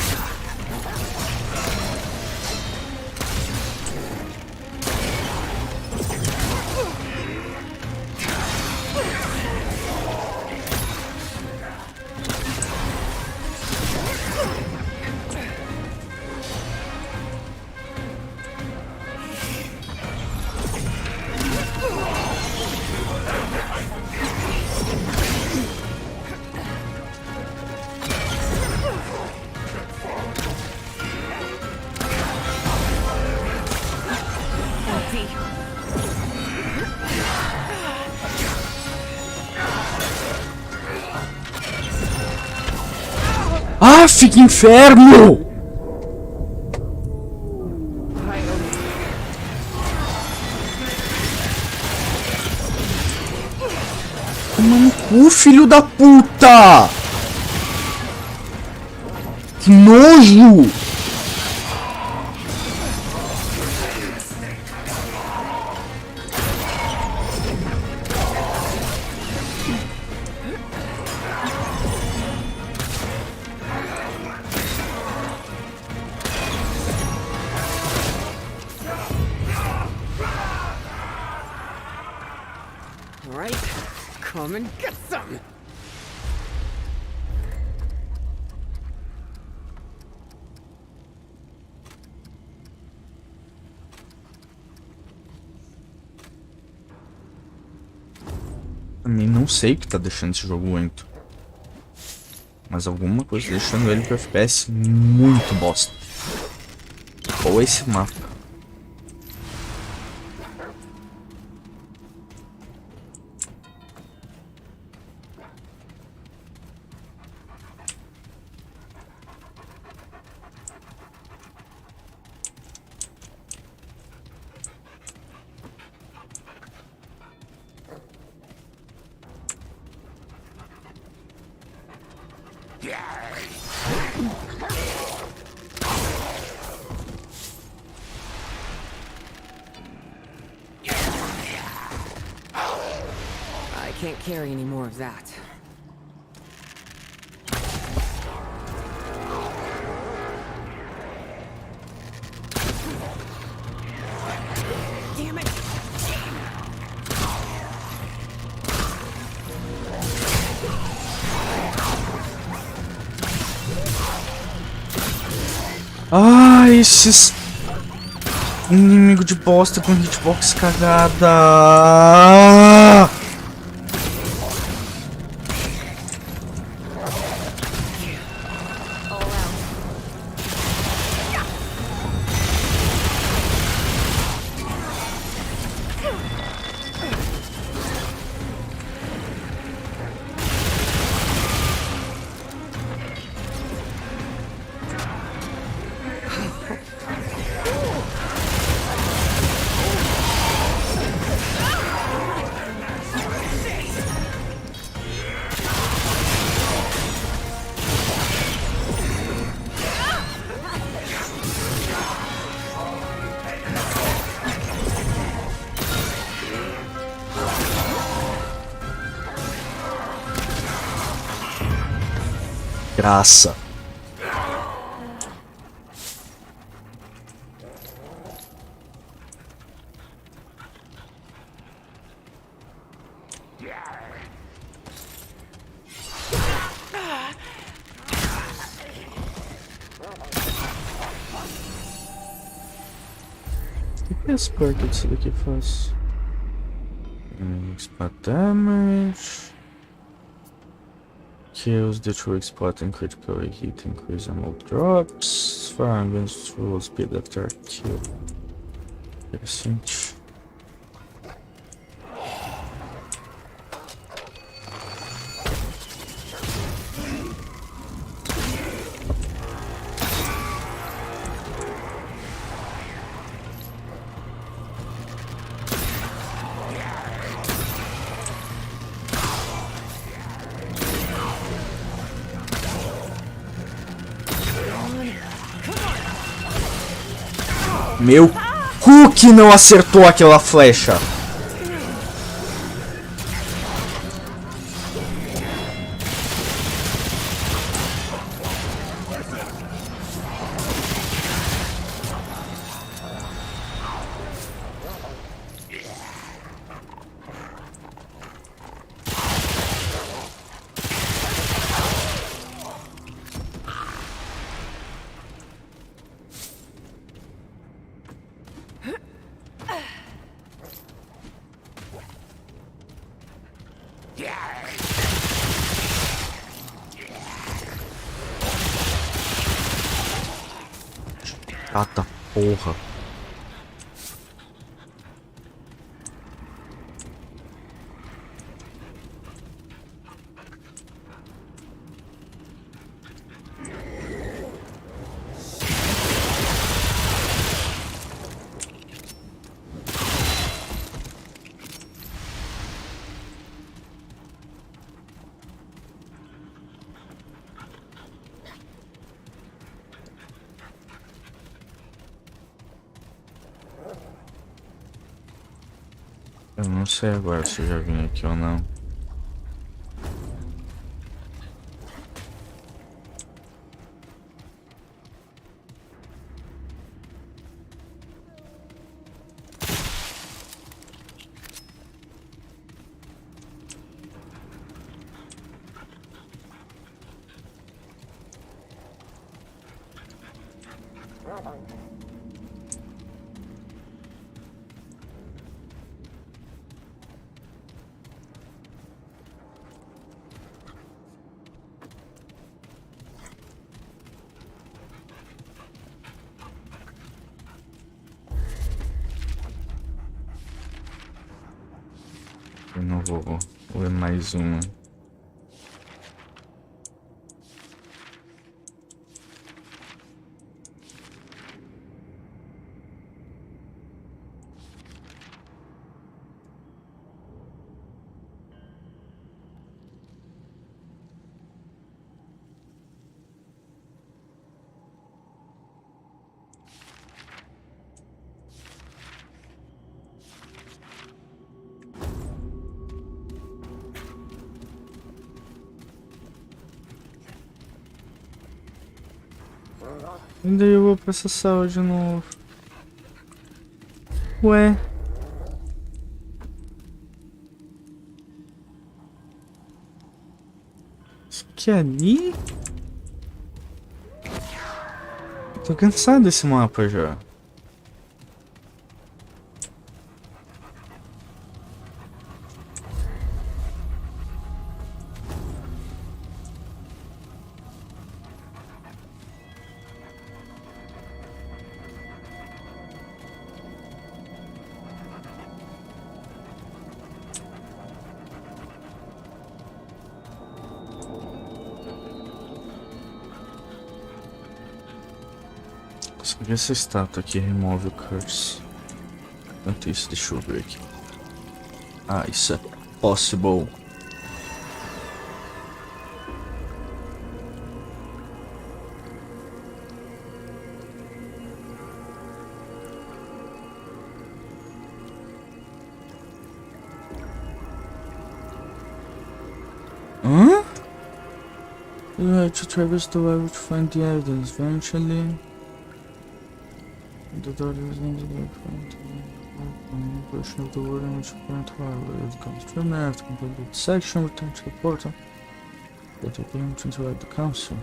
Ah, fica inferno! Toma no cu, filho da puta! Que nojo! All right, come and get some. Também não sei o que tá deixando esse jogo lento. Mas alguma coisa deixando ele com FPS muito bosta. Ou esse mapa. I can't carry any more of that. Damn it! Ah, esses inimigo de bosta com hitbox cagada. Graça. O que esse porta disso daqui faz? Spot damage. Kills the true spot and critical hit increase ammo drops. Fire against full speed after kill. Interessante. Meu cu que não acertou aquela flecha. Chata porra. Eu não sei agora se eu já vim aqui ou não. Eu não vou ler mais uma. Ainda eu vou pra essa sala de novo. Ué. Isso aqui é ali? Eu tô cansado desse mapa já. Consegui essa estátua aqui, remove o curse. Enquanto isso, deixa eu ver aqui. Ah, isso é possible. Hã? You have to traverse the web to find the evidence. Eventually, the door is in the portion of the world in which you current highway. It comes to Remnant to complete the section, return to the portal. Get your game to interact the council.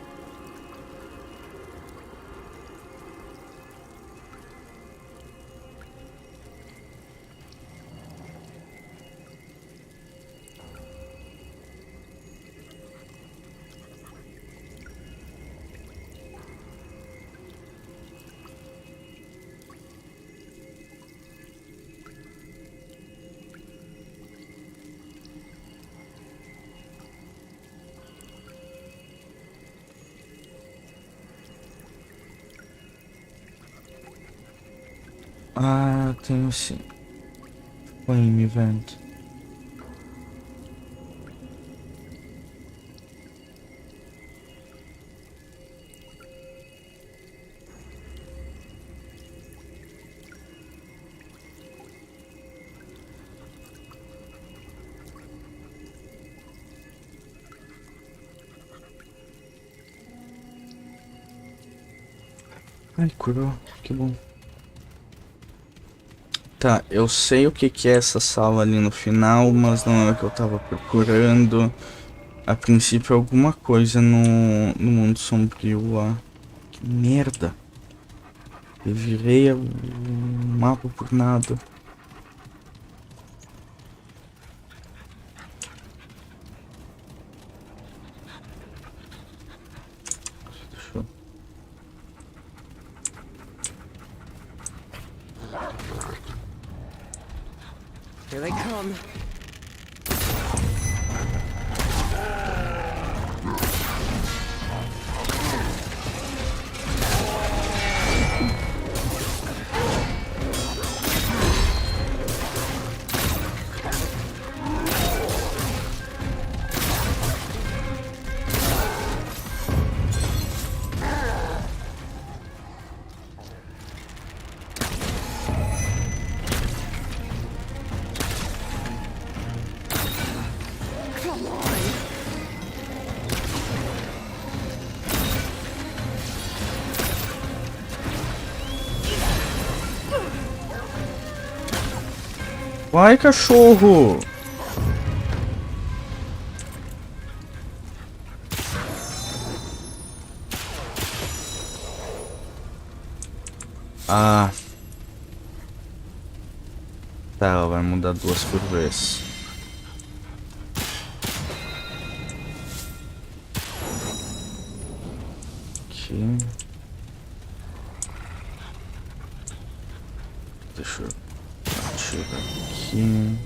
Ah, tenho sim. Flame event. Ai, curou. Que bom. Tá, eu sei o que é essa sala ali no final, mas não é o que eu tava procurando. A princípio alguma coisa no mundo sombrio lá. Que merda. Eu virei o mapa por nada. Deixa eu... Here they come. Vai, cachorro! Ah. Tá, ela vai mudar 2 por vez. Aqui. Deixa eu ativar aqui.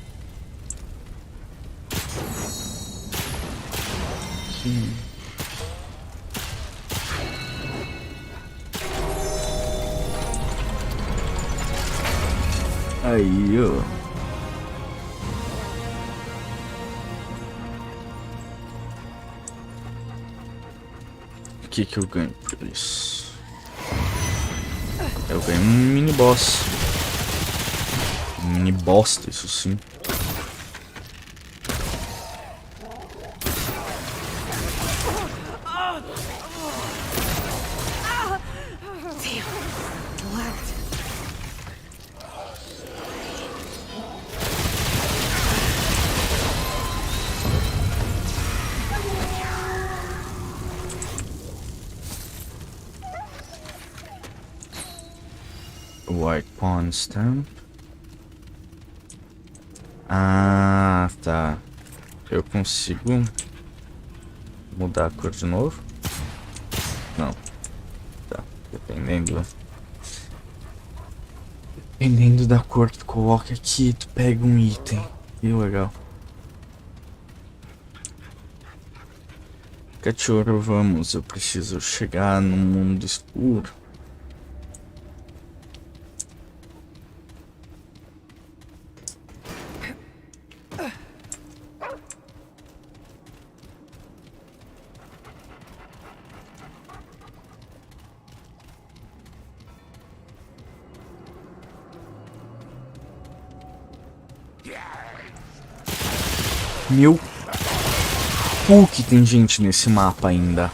Aqui. Aí, ó. O que que eu ganho por isso? Eu ganho um mini boss. Um mini bosta, isso sim. White Pawn Stamp. Ah, tá. Eu consigo mudar a cor de novo? Não. Tá. Dependendo da cor que tu coloca aqui, tu pega um item. Que legal. Cachorro, vamos. Eu preciso chegar no mundo escuro. Meu cu que tem gente nesse mapa ainda.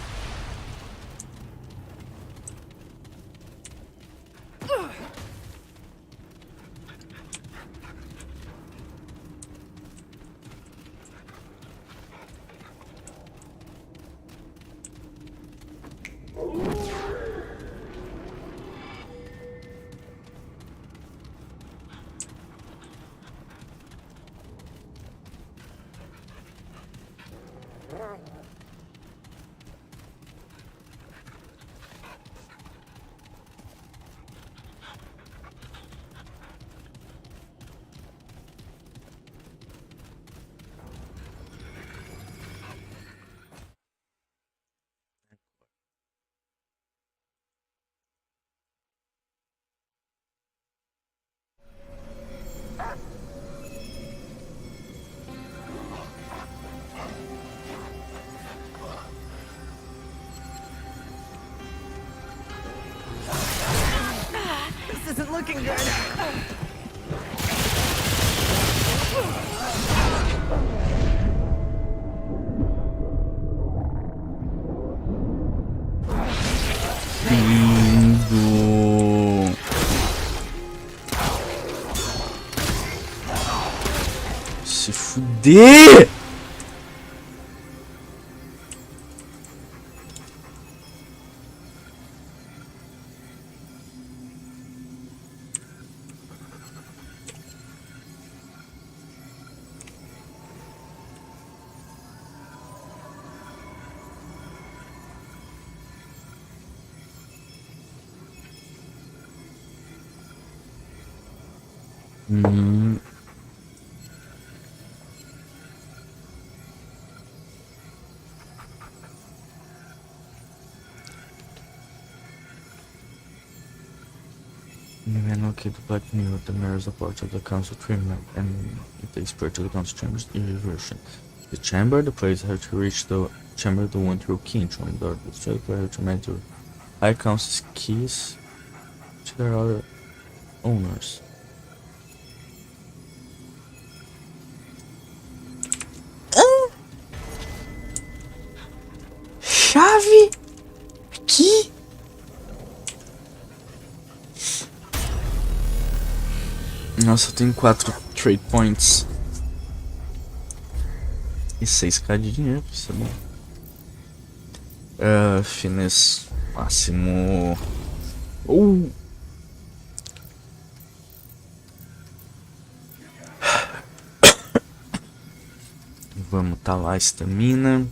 This isn't looking good. Lindo. Se fuder! When located Black Mirror, the mirror is a part of the council chamber, and it takes part of the council chamber's inversion. The chamber, the players have to reach the chamber the one through key to the straight player to match the high council's keys to their other owners. Chave aqui. Nossa, eu tenho 4 Trade points. E 6k de dinheiro, sabe? Finesse máximo. Vamos tá lá, estamina.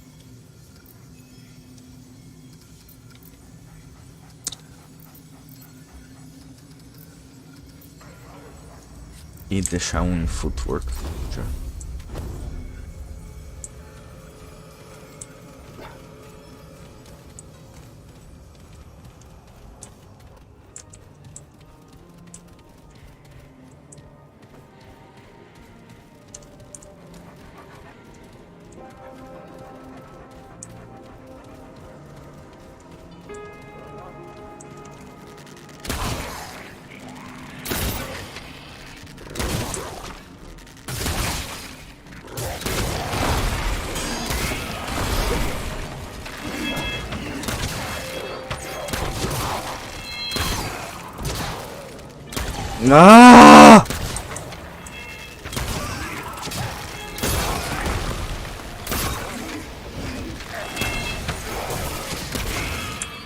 E deixar um em footwork já. Ah!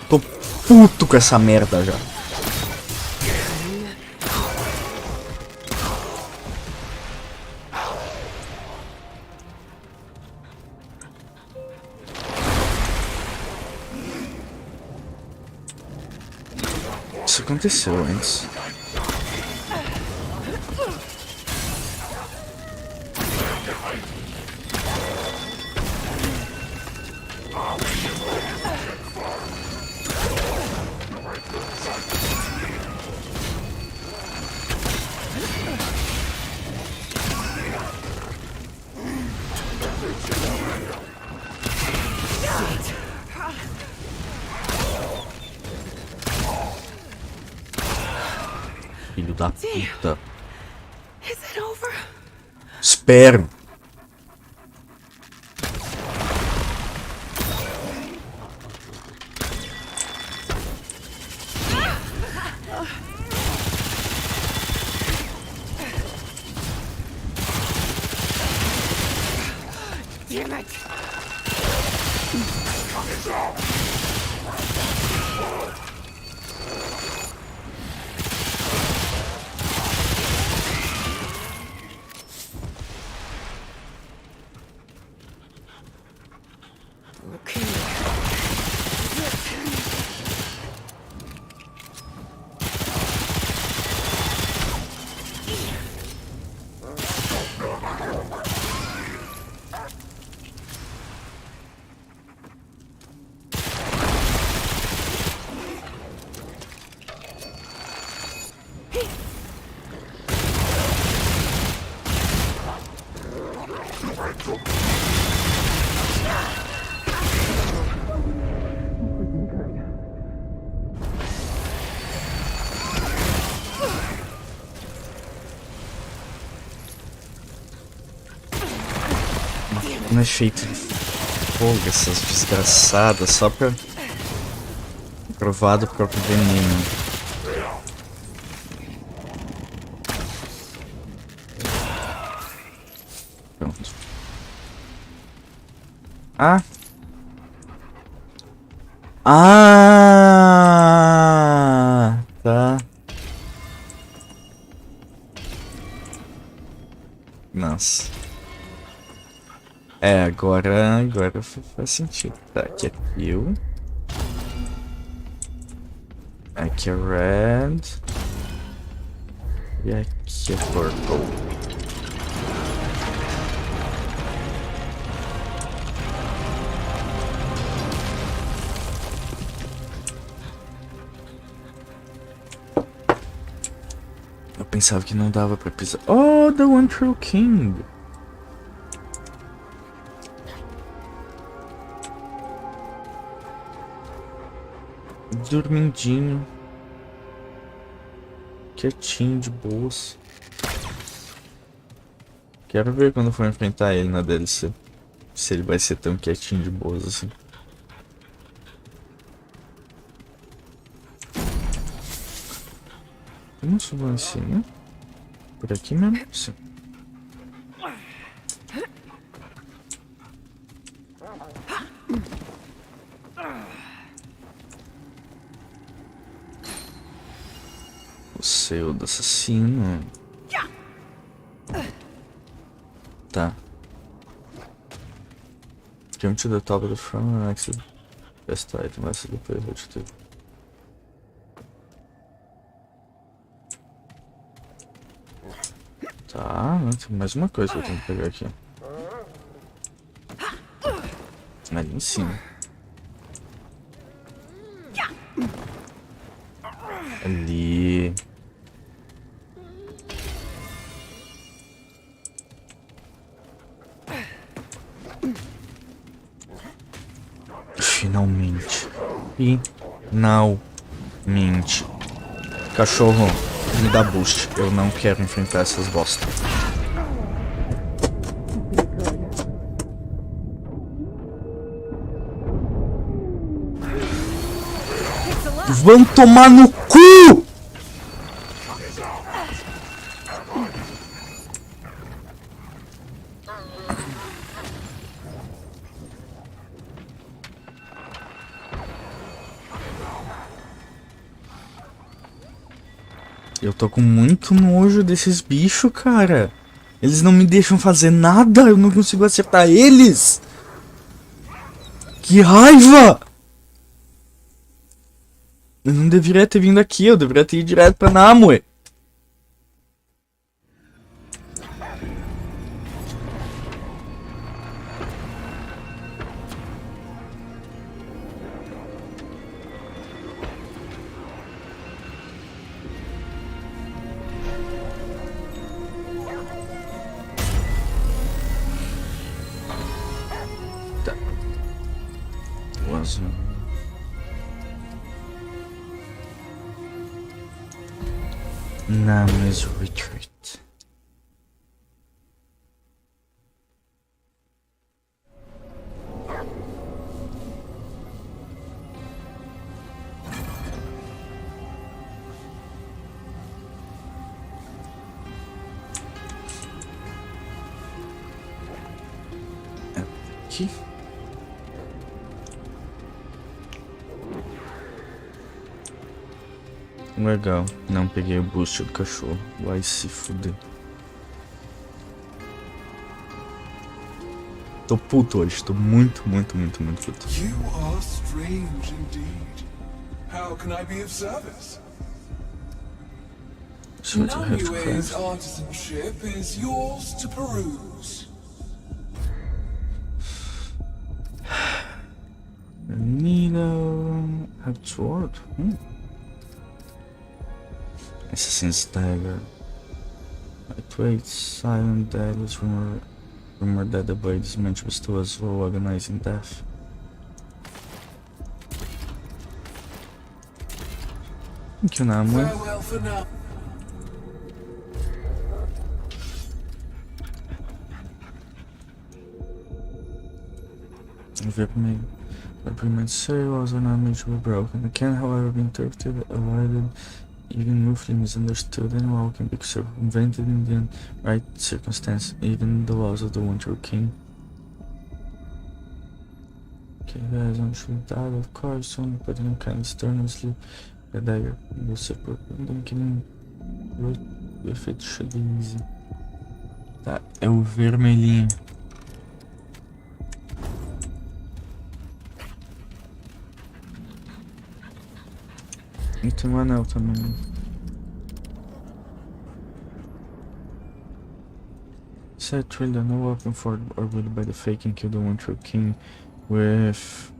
Tô puto com essa merda já. Isso aconteceu antes. Filho da puta. Espero. Damn it! Não é feito de fogo essas desgraçadas, só pra provar do próprio veneno. Pronto. Ah! Ah! Tá. Nossa. Agora faz sentido. Tá, aqui é kill. Aqui é red. E aqui é purple. Eu pensava que não dava pra pisar. Oh, the one true king. Dormindinho. Quietinho, de boas. Quero ver quando for enfrentar ele na DLC. Se ele vai ser tão quietinho, de boas assim. Vamos subir em cima. Por aqui mesmo? Sim. Pseudo assassino. Tá. Jump to the top of the front and exit. Best item, essa depois eu vou te ter. Tá, tem mais uma coisa que eu tenho que pegar aqui. Ali em cima. Ali. Finalmente. Finalmente. Cachorro, me dá boost. Eu não quero enfrentar essas bosta. Vão tomar no cu! Eu tô com muito nojo desses bichos, cara. Eles não me deixam fazer nada. Eu não consigo acertar eles. Que raiva! Eu não deveria ter vindo aqui. Eu deveria ter ido direto pra Namue. Namue's retreat. Aqui. Legal, não peguei o boost do cachorro. Vai se fuder. Tô puto hoje, tô muito puto. You are strange indeed. How can I be of service? Nightweaver's artisanship is yours to peruse. Needle... have sword? Assassin's dagger. Lightweight, silent daggers. Rumor that the blade is meant to bestow as well, organizing death. Thank you, Namue. Farewell for now. Remnant sails are not meant to be broken. It can, however, be interpreted, avoided, even roughly misunderstood, and all can be circumvented in the right circumstance, even the laws of the one true king. Okay, guys, I'm sure that, of course, soon, but in kind of sternously, the dagger will separate them, killing with it should be easy. Tá, é o vermelhinho. E tem um anel também. Set Trillion, no weapon for or wielded by the fake and kill the one true king with...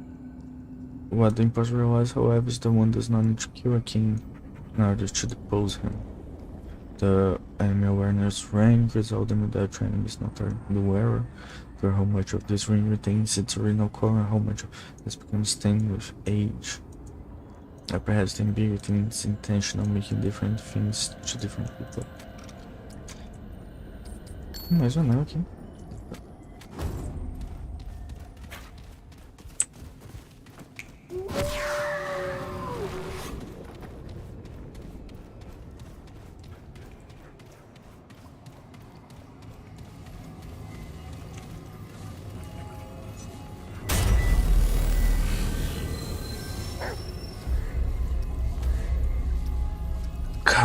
What the imposter realizes, however, is the one does not need to kill a king in order to depose him. The enemy awareness rank resulting with that training is not the wearer. For how much of this ring retains its original color, how much of this becomes stained with age. Or perhaps the ambiguity in its intention of making different things to different people. Mais um anel aqui.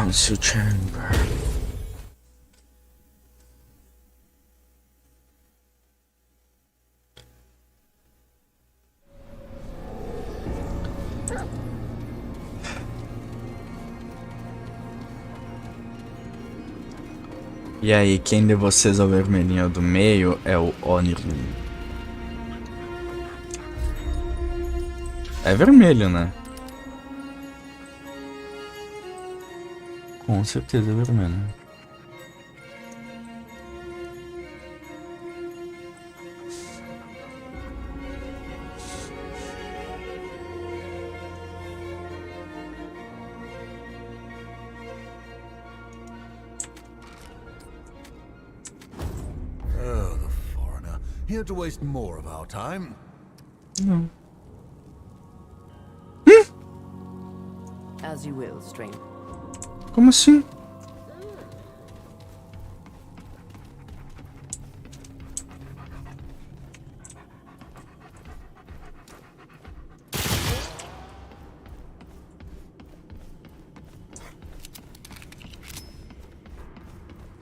Council Chamber. E aí, quem de vocês é o vermelhinho do meio é o Onirin. É vermelho, né? Com certeza é vermelho. Oh, the foreigner. Here to waste more of our time. Não. As you will, stranger. Como assim?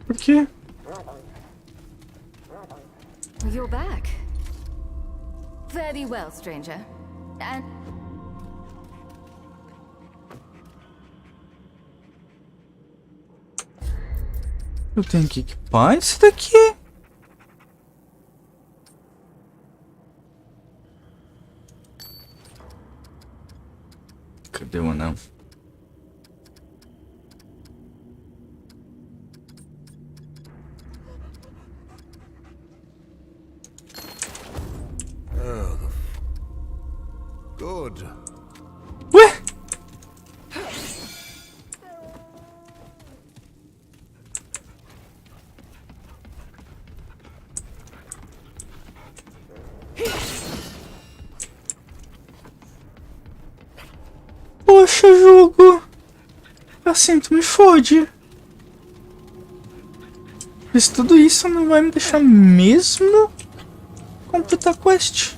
Por quê? You're back. Very well, stranger. And Eu tenho que equipar isso daqui? Cadê o anão? Oh, the good. Ué? Poxa, jogo. Assim tu me fode. Mas tudo isso não vai me deixar mesmo completar a quest.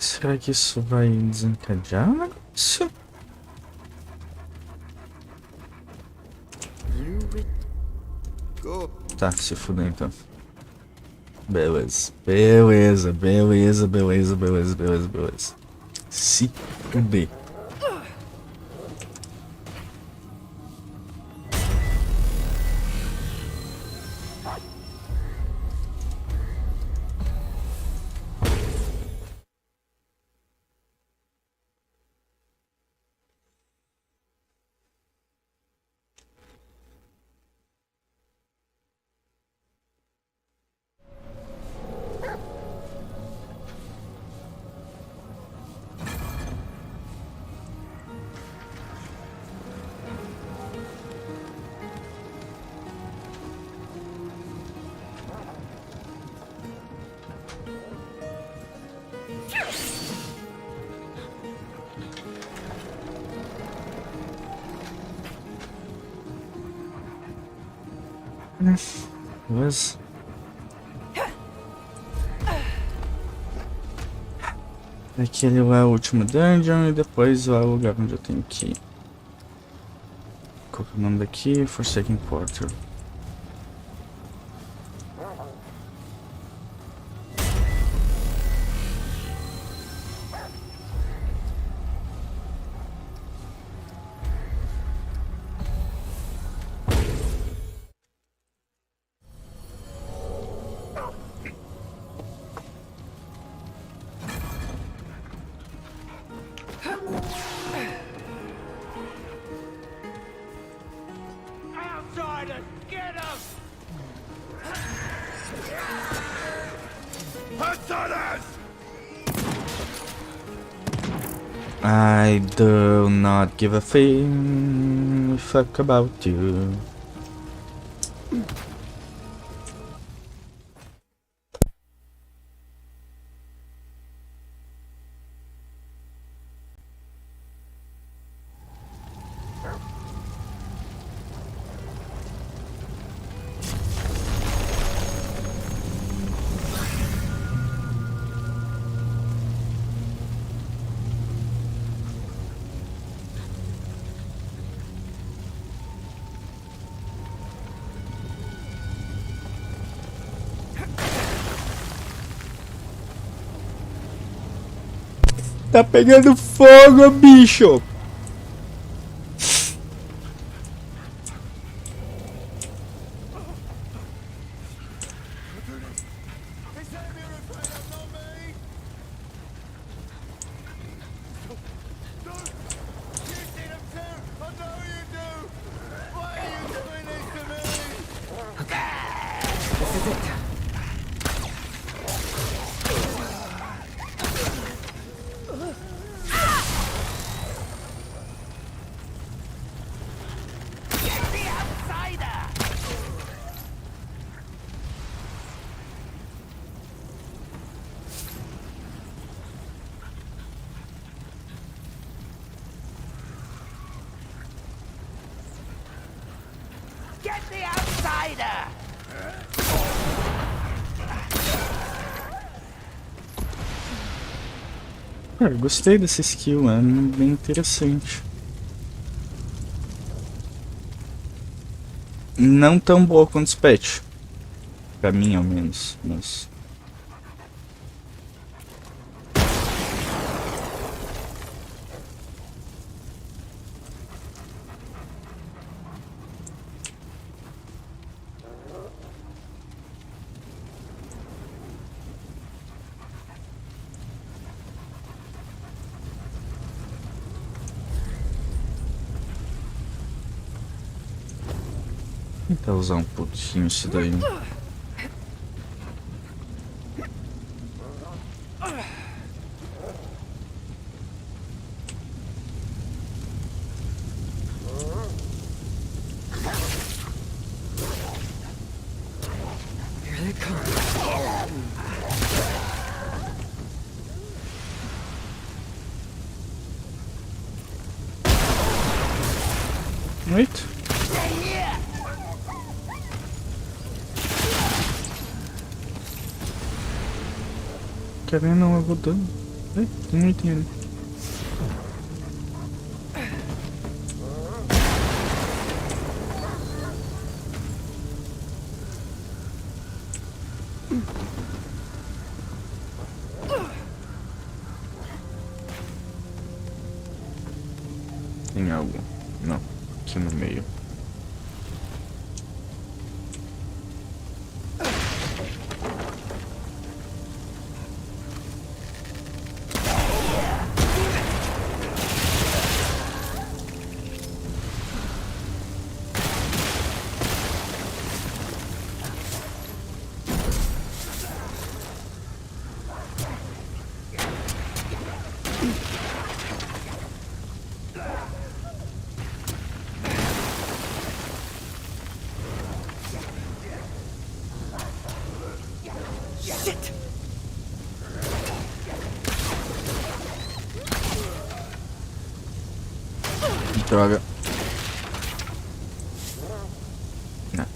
Será que isso vai desencadear o negócio? Tá, se fuder então. Beleza, beleza, beleza, beleza, beleza, beleza, beleza. Se fuder. Beleza. Aquele lá é o último dungeon e depois lá é o lugar onde eu tenho que ir. Qual que é o nome daqui? Forsaken Portal. I do not give a fuck about you. Tá pegando fogo, bicho! Cara, eu gostei dessa skill, é bem interessante. Não tão boa quanto os patch. Pra mim, ao menos. Mas... Vou tentar usar um pouquinho isso daí. Wait. Quer ver? Não, eu vou dando. Tem um item ali. Tem algo? Não, aqui no meio. Droga. Não.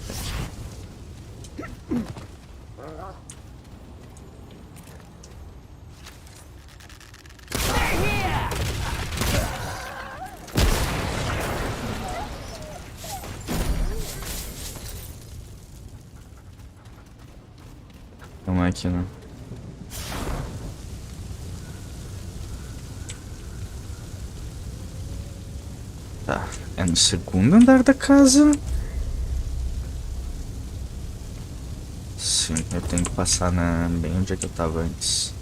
Não é aqui, não. Tá, é no segundo andar da casa. Sim, eu tenho que passar bem onde é que eu tava antes.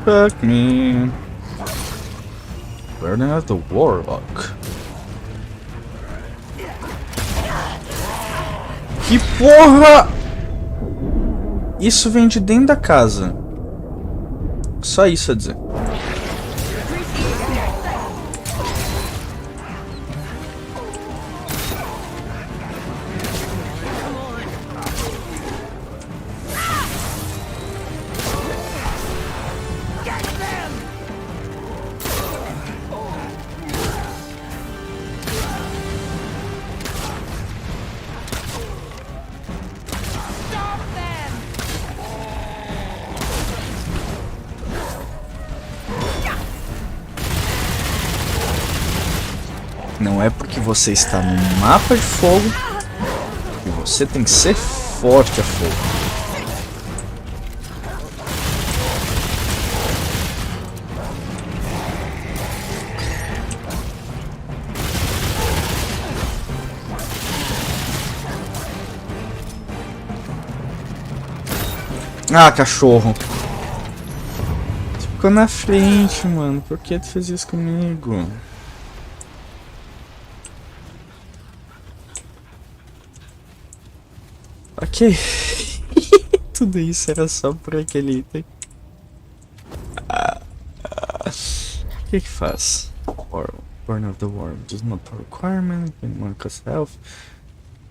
Fuck me. Remnant the Warlock. Que porra! Isso vem de dentro da casa. Só isso a dizer. Não é porque você está num mapa de fogo que você tem que ser forte a fogo. Ah, cachorro. Você ficou na frente, mano. Por que tu fez isso comigo? Ok. Tudo isso era só por aquele item. O que faz? Born of the Worm does not requirement. Marcus health.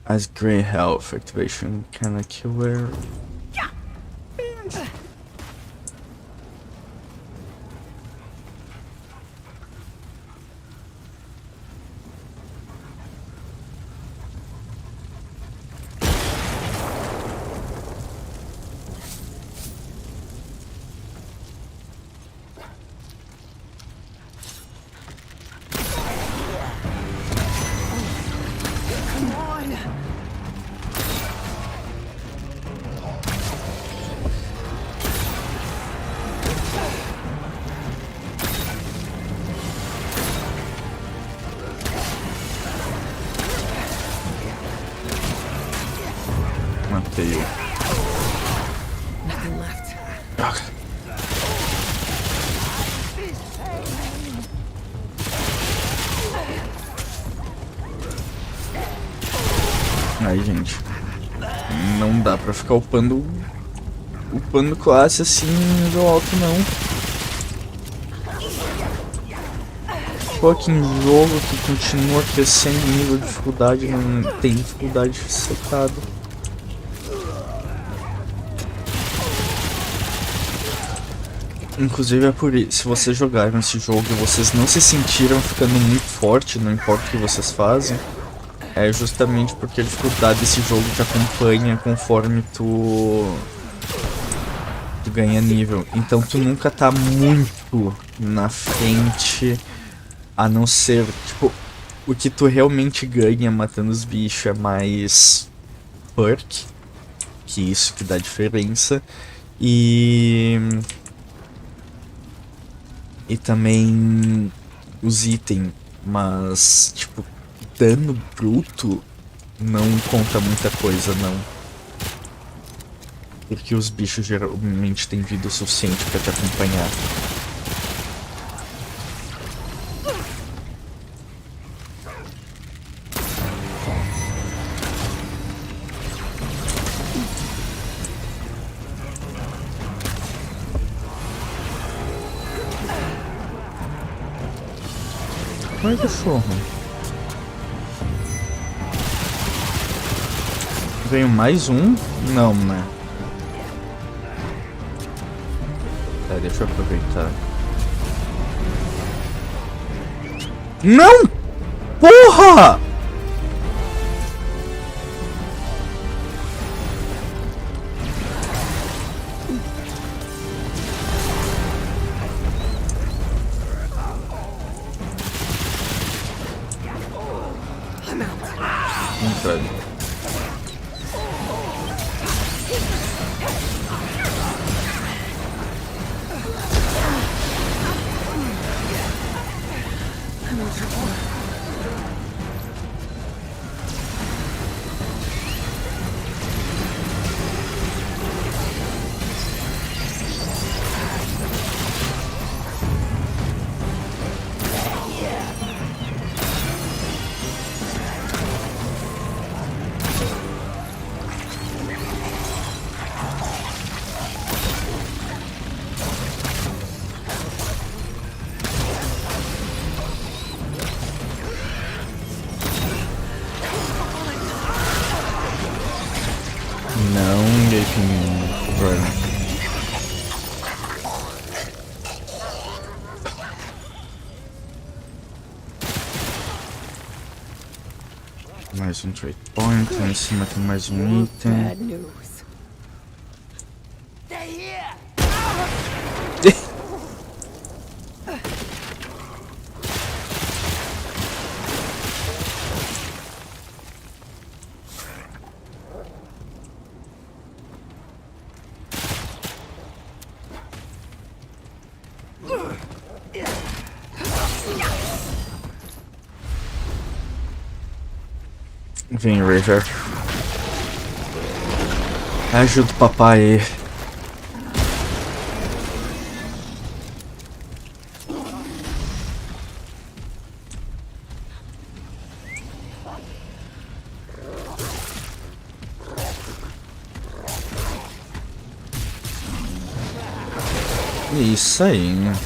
As grey health activation can kill where. Matei-o. Droga. Aí, gente. Não dá pra ficar upando classe assim em nível alto, não. Fucking jogo que continua crescendo o nível de dificuldade, não tem dificuldade secada. Inclusive é por isso, se vocês jogaram esse jogo e vocês não se sentiram ficando muito forte, não importa o que vocês fazem, é justamente porque a dificuldade desse jogo te acompanha conforme tu ganha nível. Então tu nunca tá muito na frente, a não ser, tipo, o que tu realmente ganha matando os bichos é mais perk, que isso que dá diferença, e também os itens, mas tipo, dano bruto não conta muita coisa, não. Porque os bichos geralmente têm vida o suficiente pra te acompanhar. Ai, cachorro. Veio mais um? Não, né? Tá, deixa eu aproveitar. Não! Porra! Entrando. Não, Gaping Run. Mais um trade point, lá em cima tem mais um item. Vem, River. Ajuda o papai aí. Isso aí, né?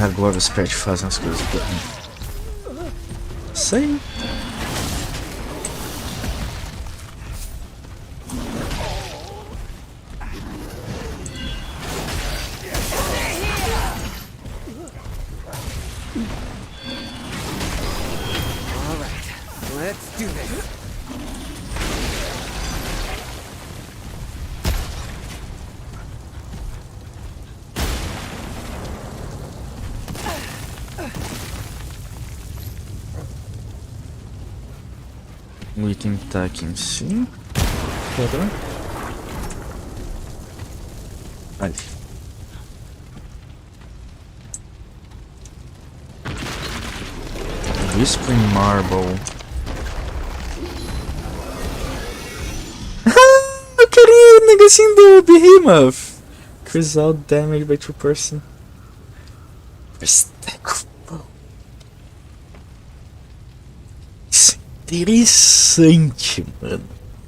Agora os pets fazem as coisas por mim. Isso aí. Let's do this. O item tá aqui em cima. Cadê? Ali. Whispering Marble. Eu queria o negocinho do Behemoth. Crystal damage by 2%. Isso é interessante, mano.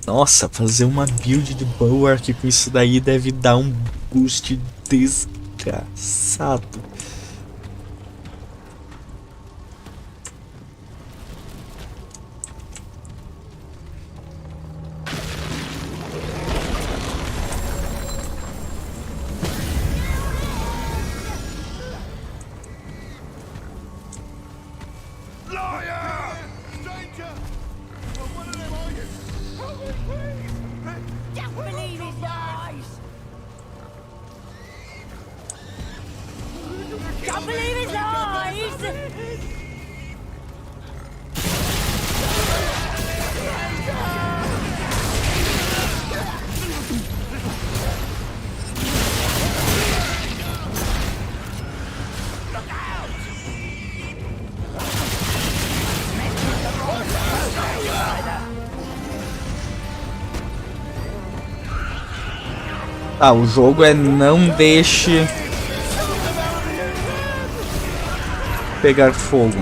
Nossa, fazer uma build de Bulwark com isso daí deve dar um boost desgraçado. Can't believe his lies! Ah, o jogo é não deixe pegar fogo.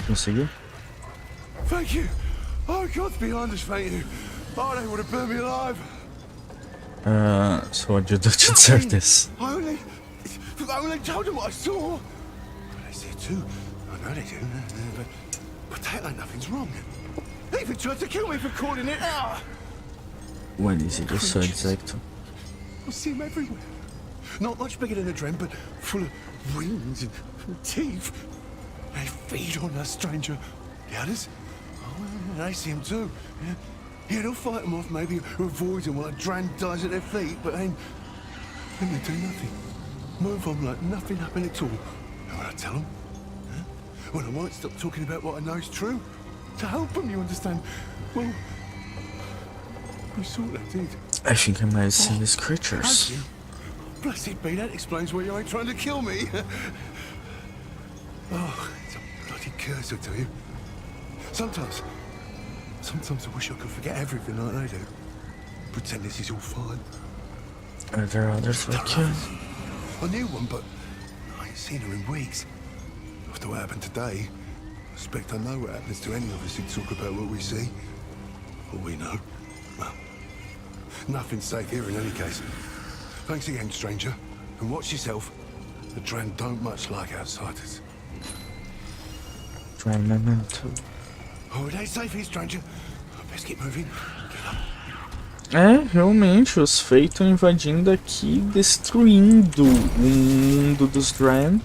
Conseguiu? Thank you. Oh, God's behind us, thank you. Oh, they would have burned me alive. So what you do to deserve this? I only told them what I saw. They see it too. I know they do. But they act like nothing's wrong. They even tried to kill me for calling it out. What is it? Just so exact. I see them everywhere. Not much bigger than a dren, but full of wings and teeth. They feed on us, stranger. The others? Oh, they see them too. Yeah. Yeah, they'll fight them off, maybe avoid them while a Dran dies at their feet, but then they do nothing. Move on like nothing happened at all. And when I tell them, well, I might stop talking about what I know is true. To help them, you understand? Well, you sort of did. I think I might have seen these creatures. Have you? Blessed be, that explains why you ain't trying to kill me. Oh, it's a bloody curse, I tell you. Sometimes I wish I could forget everything like they do. Pretend this is all fine. Are there others like you? I knew one, but I ain't seen her in weeks. After what happened today, I suspect I know what happens to any of us who talk about what we see. What we know. Well, nothing's safe here in any case. Thanks again, stranger. And watch yourself. The Dran don't much like outsiders. Remnant. Oh, it ain't safe here, stranger. Best keep moving. Get up. É, realmente, os Fey estão invadindo aqui, destruindo o mundo dos Dran.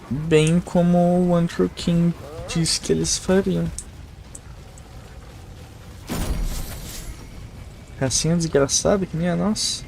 Bem como o Andrew King disse que eles fariam. Racinha desgraçada que nem a nossa.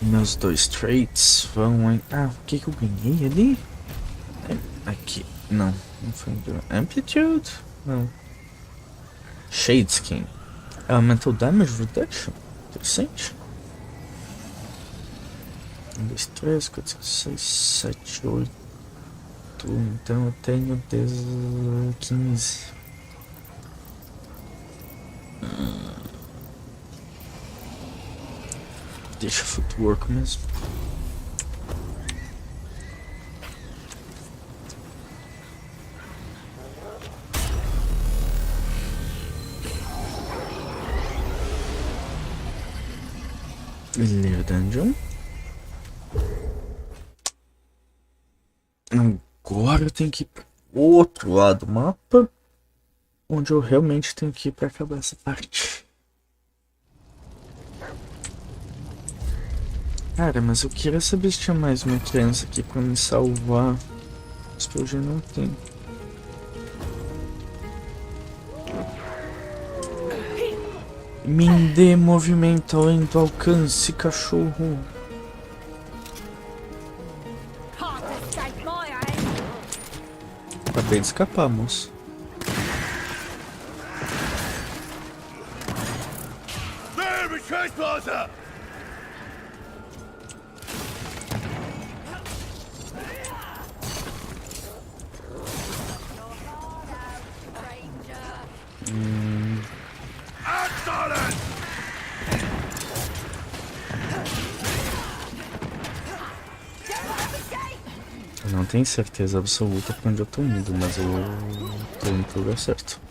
Meus dois traits vão em... Ah, o que eu ganhei ali? Aqui. Não, não foi... Amplitude? Não. Shade Skin. Elemental Damage Reduction. Interessante. 1, 2, 3, 4, 5, 6, 7, 8. Então eu tenho 15. Deixa footwork mesmo. Leave dungeon. Agora eu tenho que ir para o outro lado do mapa, onde eu realmente tenho que ir para acabar essa parte. Cara, mas eu queria saber se tinha mais uma criança aqui pra me salvar. Mas pelo jeito não tem. Me dê movimento além do alcance, cachorro. Acabei de escapar, moço. Eu não tenho certeza absoluta pra onde eu tô indo, mas eu tô indo pro lugar certo.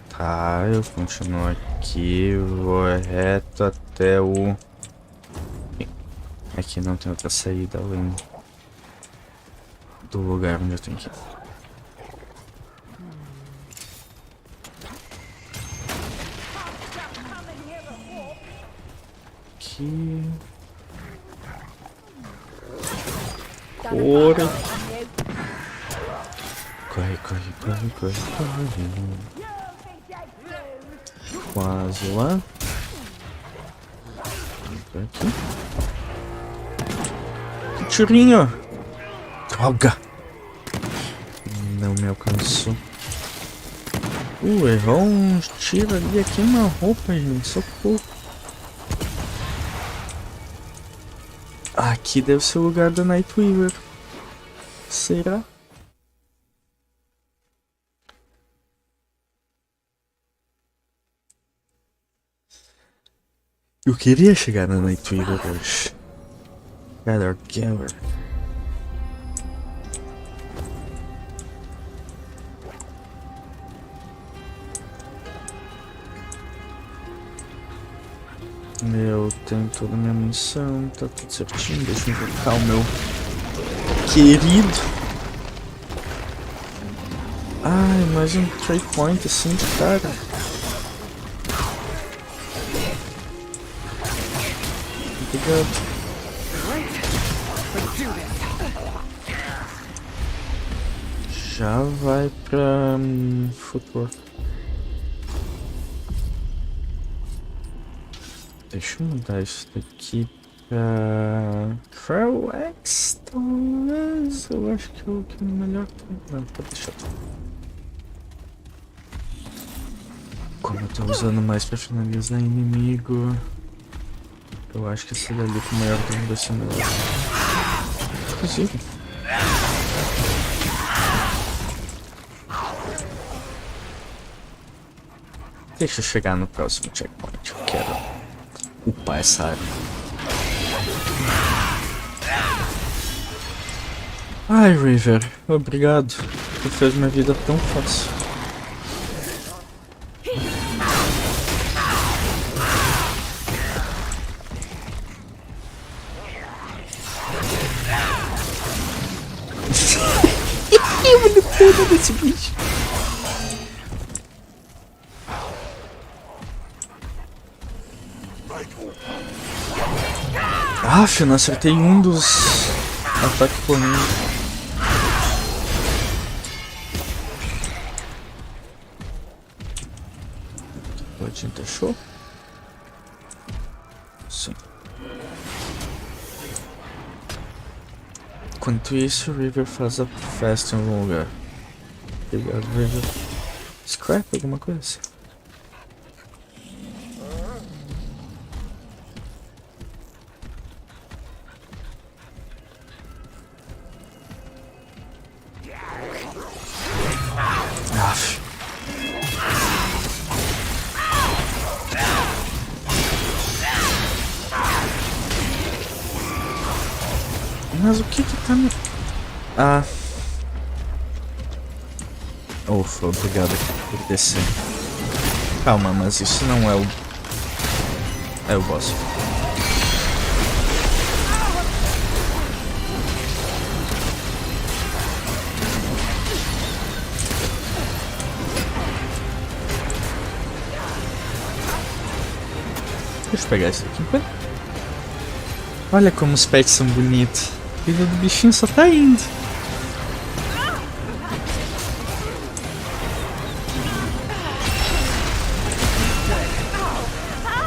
Tá, eu continuo aqui, vou reto até o... Aqui não tem outra saída além do lugar onde eu tenho que ir. Aqui... Corre. Corre, corre, corre, corre, corre. Quase lá. Aqui. Que tirinho! Droga! Não me alcançou. Errou um tiro ali aqui na roupa, gente. Socorro. Aqui deve ser o lugar da Nightweaver. Será? Eu queria chegar na Nightweaver hoje. Gather. Eu tenho toda a minha munição, tá tudo certinho. Deixa eu invocar o meu querido. Ai, mais um trade point assim de cara. Obrigado. Já vai pra futuro. Deixa eu mudar isso daqui pra X, talvez. Eu acho que é o que é melhor. Não, pode deixar. Como eu tô usando mais pra finalizar inimigo, eu acho que esse dali com o maior dano vai ser melhor. Inclusive. Deixa eu chegar no próximo checkpoint. Eu quero upar essa área. Ai, River, obrigado. Tu fez minha vida tão fácil. Olha o pena desse bicho. Aff, eu não acertei um dos ataques por mim. Pode deixou? Sim. Enquanto isso, o River faz a festa em algum lugar. Obrigado, River. Scrap, alguma coisa? Aff. Mas o que tá me... Ah. Ufa, obrigado por descer. Calma, mas isso não é o... É o boss. Deixa eu pegar isso aqui. Olha como os pets são bonitos. A vida do bichinho só tá indo.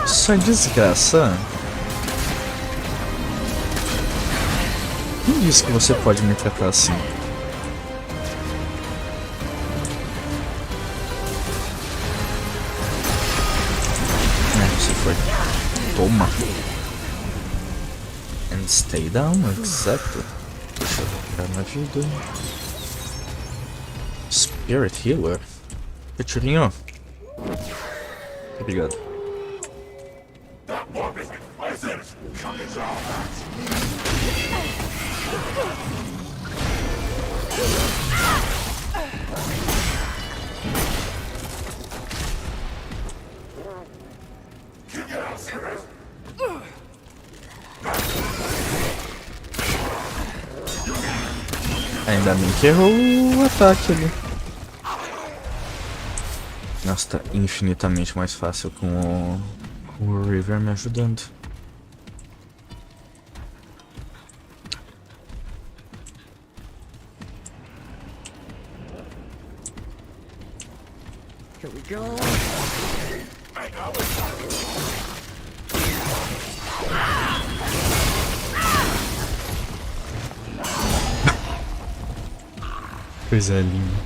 Só desgraça. Quem disse que você pode me tratar assim? Você foi. Toma. And stay down, exato. Deixa eu colocar na vida. Spirit Healer. Cachorrinho. Obrigado. Ainda bem que errou o ataque ali. Nossa, tá infinitamente mais fácil com o River me ajudando. Here we go. Coisa linda.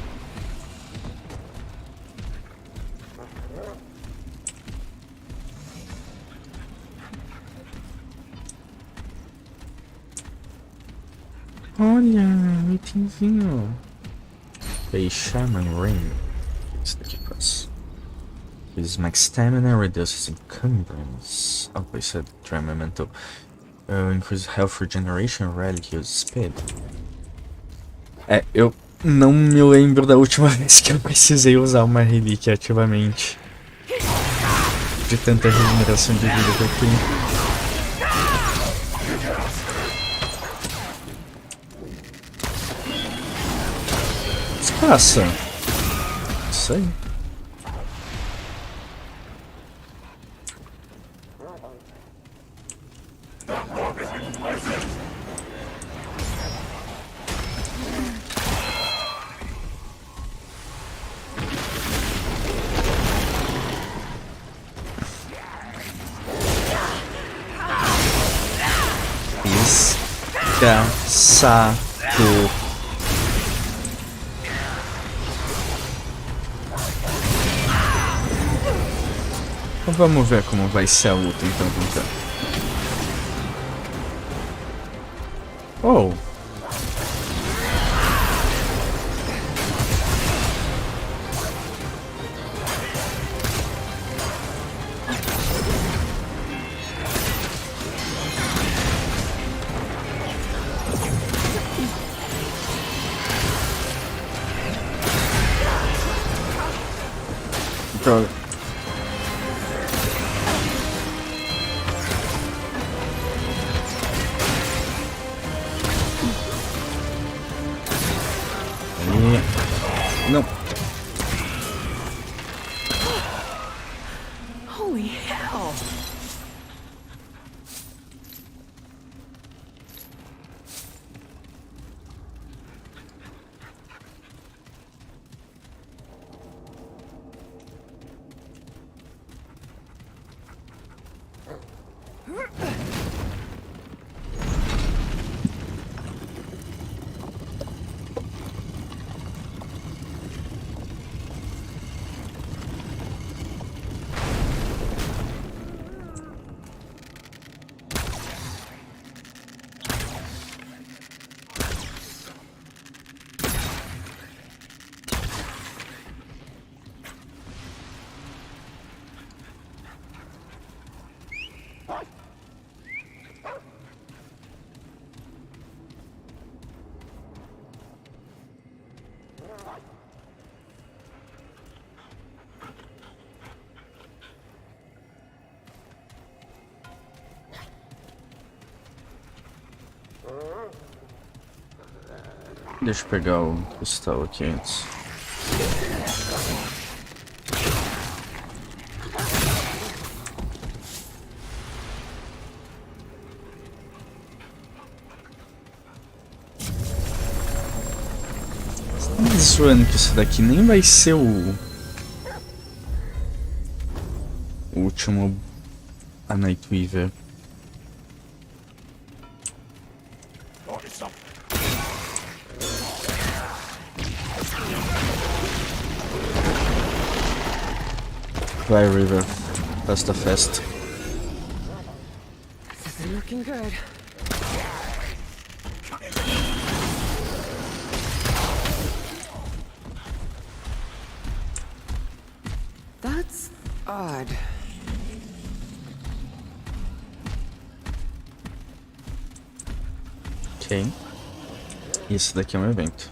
Olha, um itemzinho. Shaman Ring. Isso daqui faz. Increases max stamina, reduces encumbrance. Oh, isso é Tremor Mental. Increases health regeneration, relic, use speed. É, eu não me lembro da última vez que eu precisei usar uma relíquia ativamente. de tanta regeneração de vida que eu tenho. Descaça. Isso aí. Desgraçado. Então vamos ver como vai ser a luta então. Oh! Droga. Não. Holy hell! Deixa eu pegar o cristal aqui antes. Você tá me zoando que isso daqui nem vai ser o último a Nightweaver. Vai, River. Festa festa. This is looking good. That's odd. Ok. Isso daqui é um evento.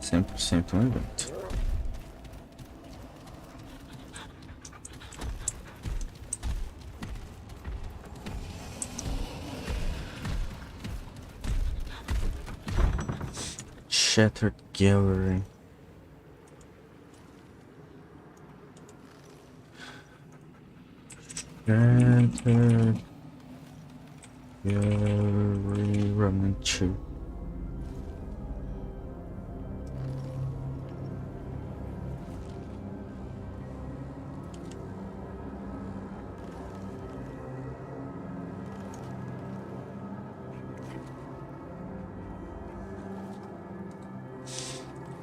100% um evento. Shattered Gallery. Shattered Gallery Remnant 2.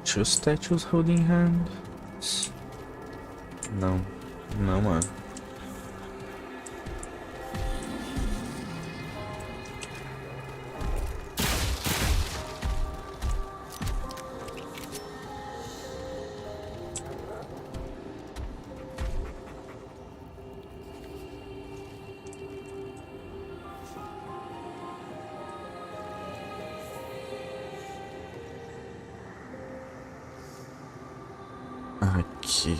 Two statues holding hands? Não, não, mano. Aqui.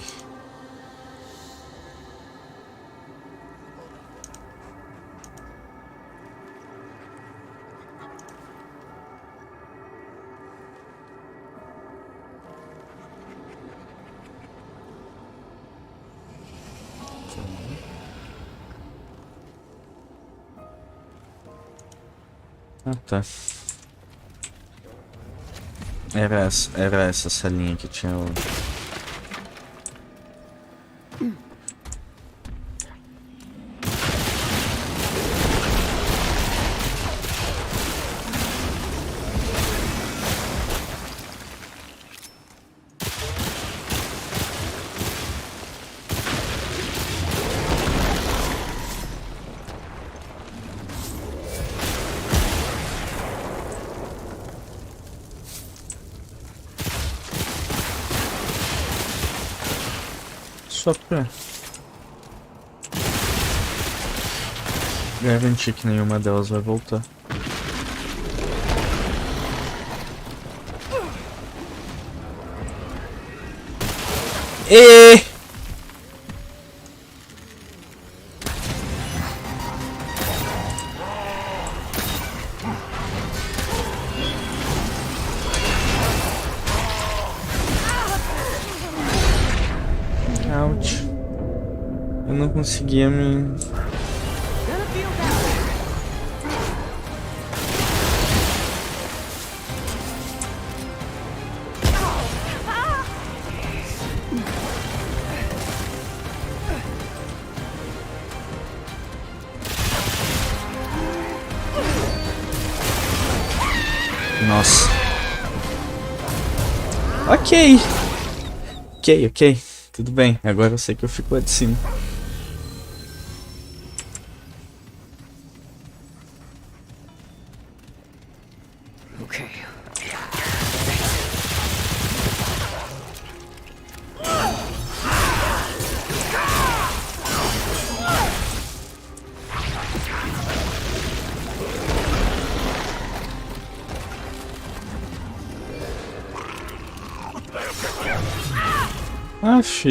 Ah, tá. Era essa salinha que tinha o... Só pra garantir que nenhuma delas vai voltar. E ouch. Eu não conseguia me... Nossa. Ok. Ok. Tudo bem. Agora eu sei que eu fico lá de cima. Okay. Aff.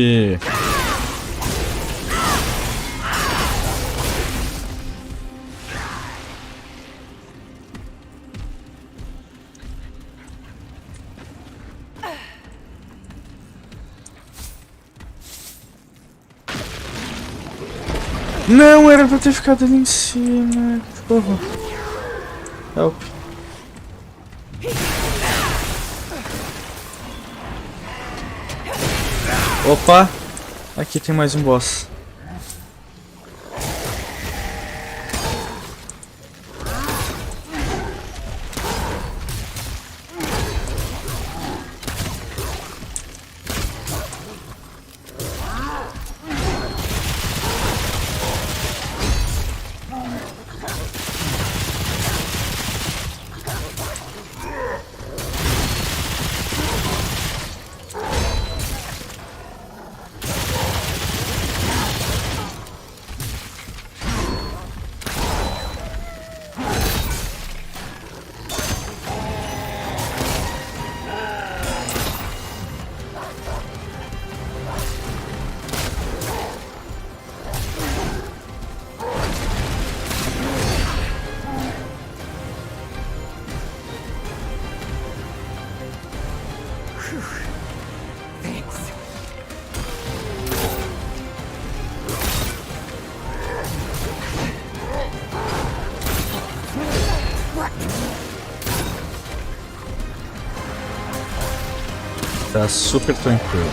Não, era pra ter ficado ali em cima. Porra. Help. Opa! Aqui tem mais um boss. Tá super tranquilo.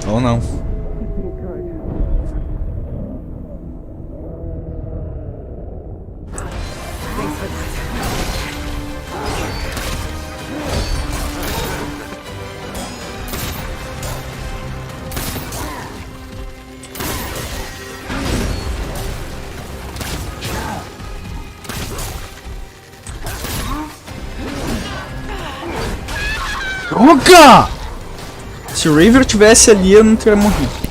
Ou não. Droga! Se o River tivesse ali, eu não teria morrido.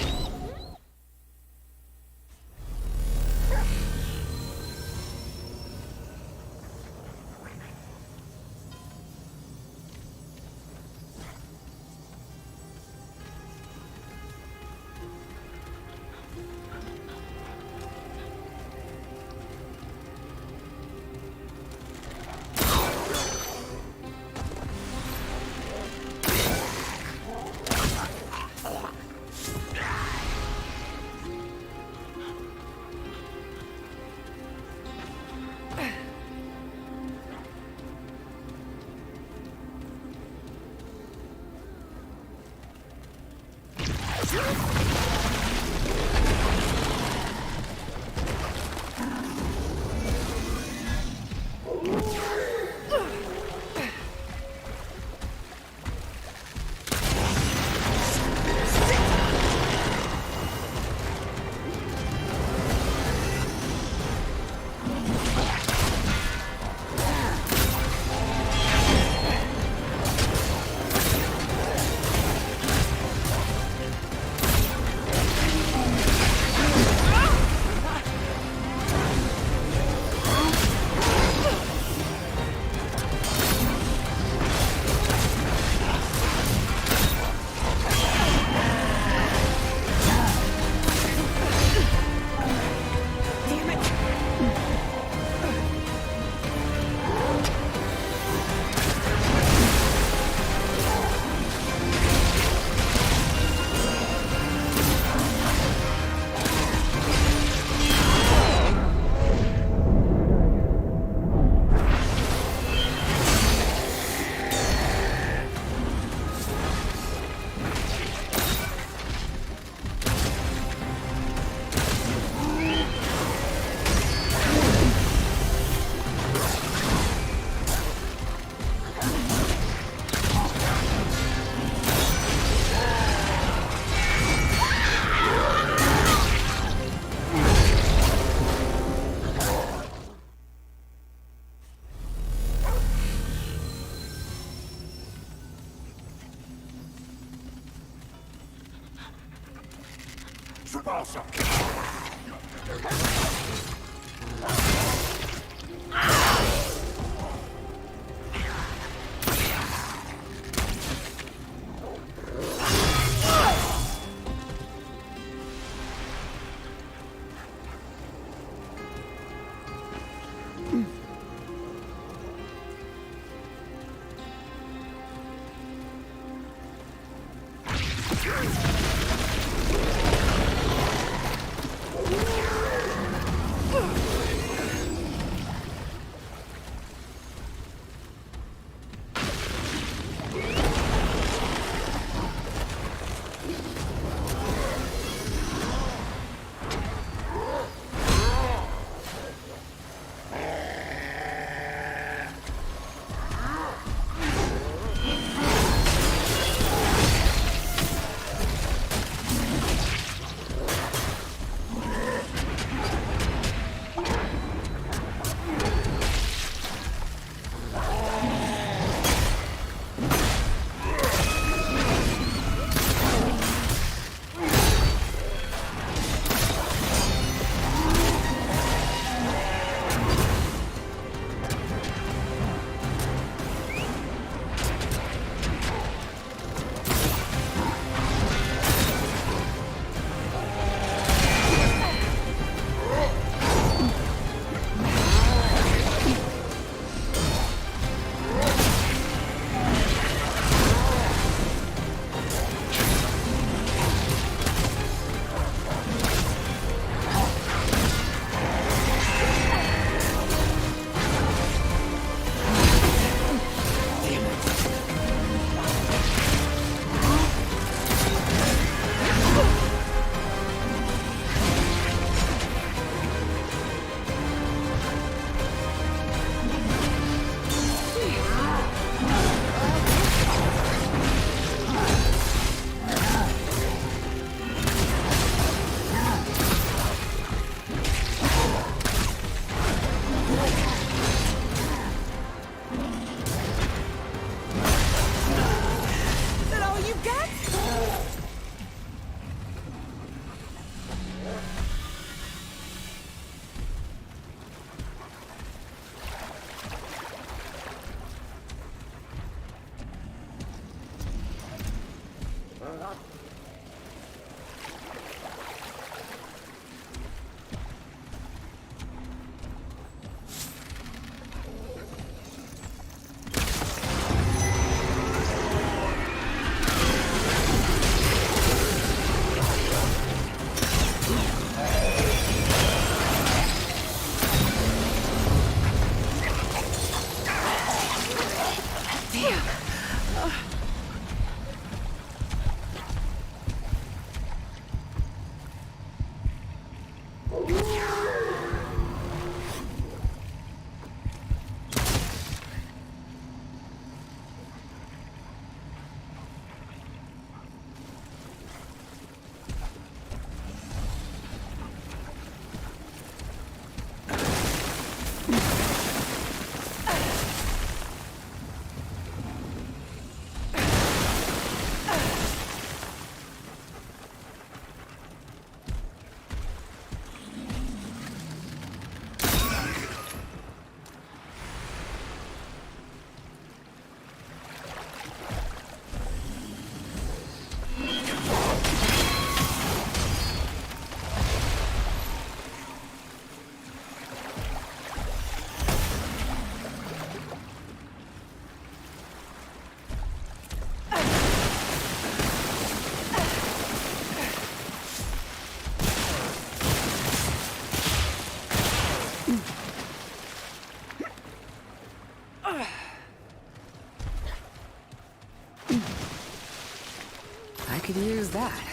could use that.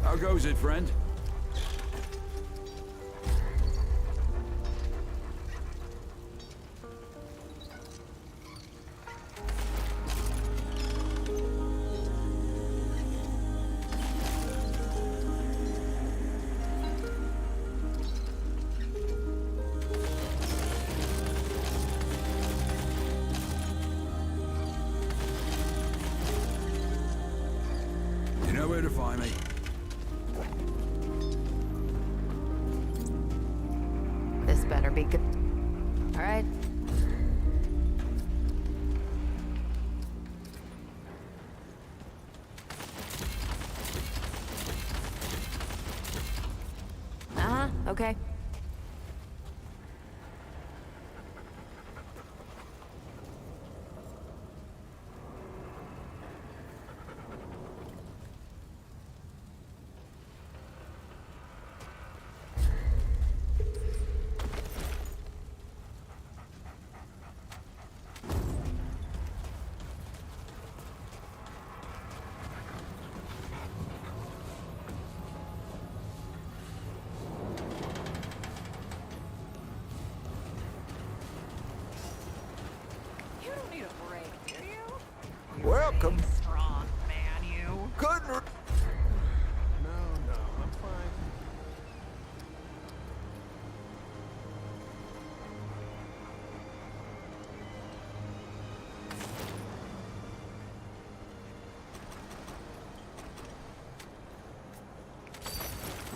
How goes it, friend? You know where to find me. This better be good. All right. Uh-huh, okay. You don't need a break, do you? Welcome. Strong man, you. Good. No, I'm fine.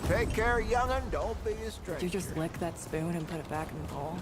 Take care, young'un. Don't be a stranger. Did you just lick that spoon and put it back in the bowl?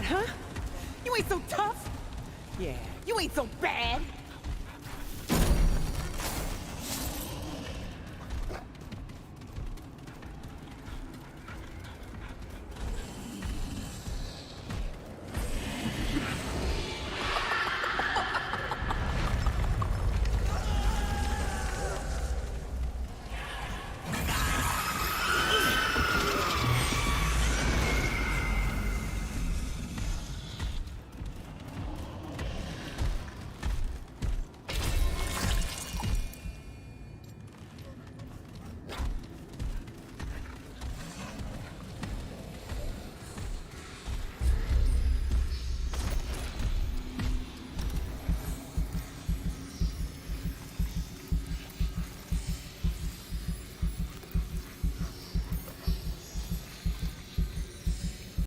huh? You ain't so tough? Yeah, you ain't so bad.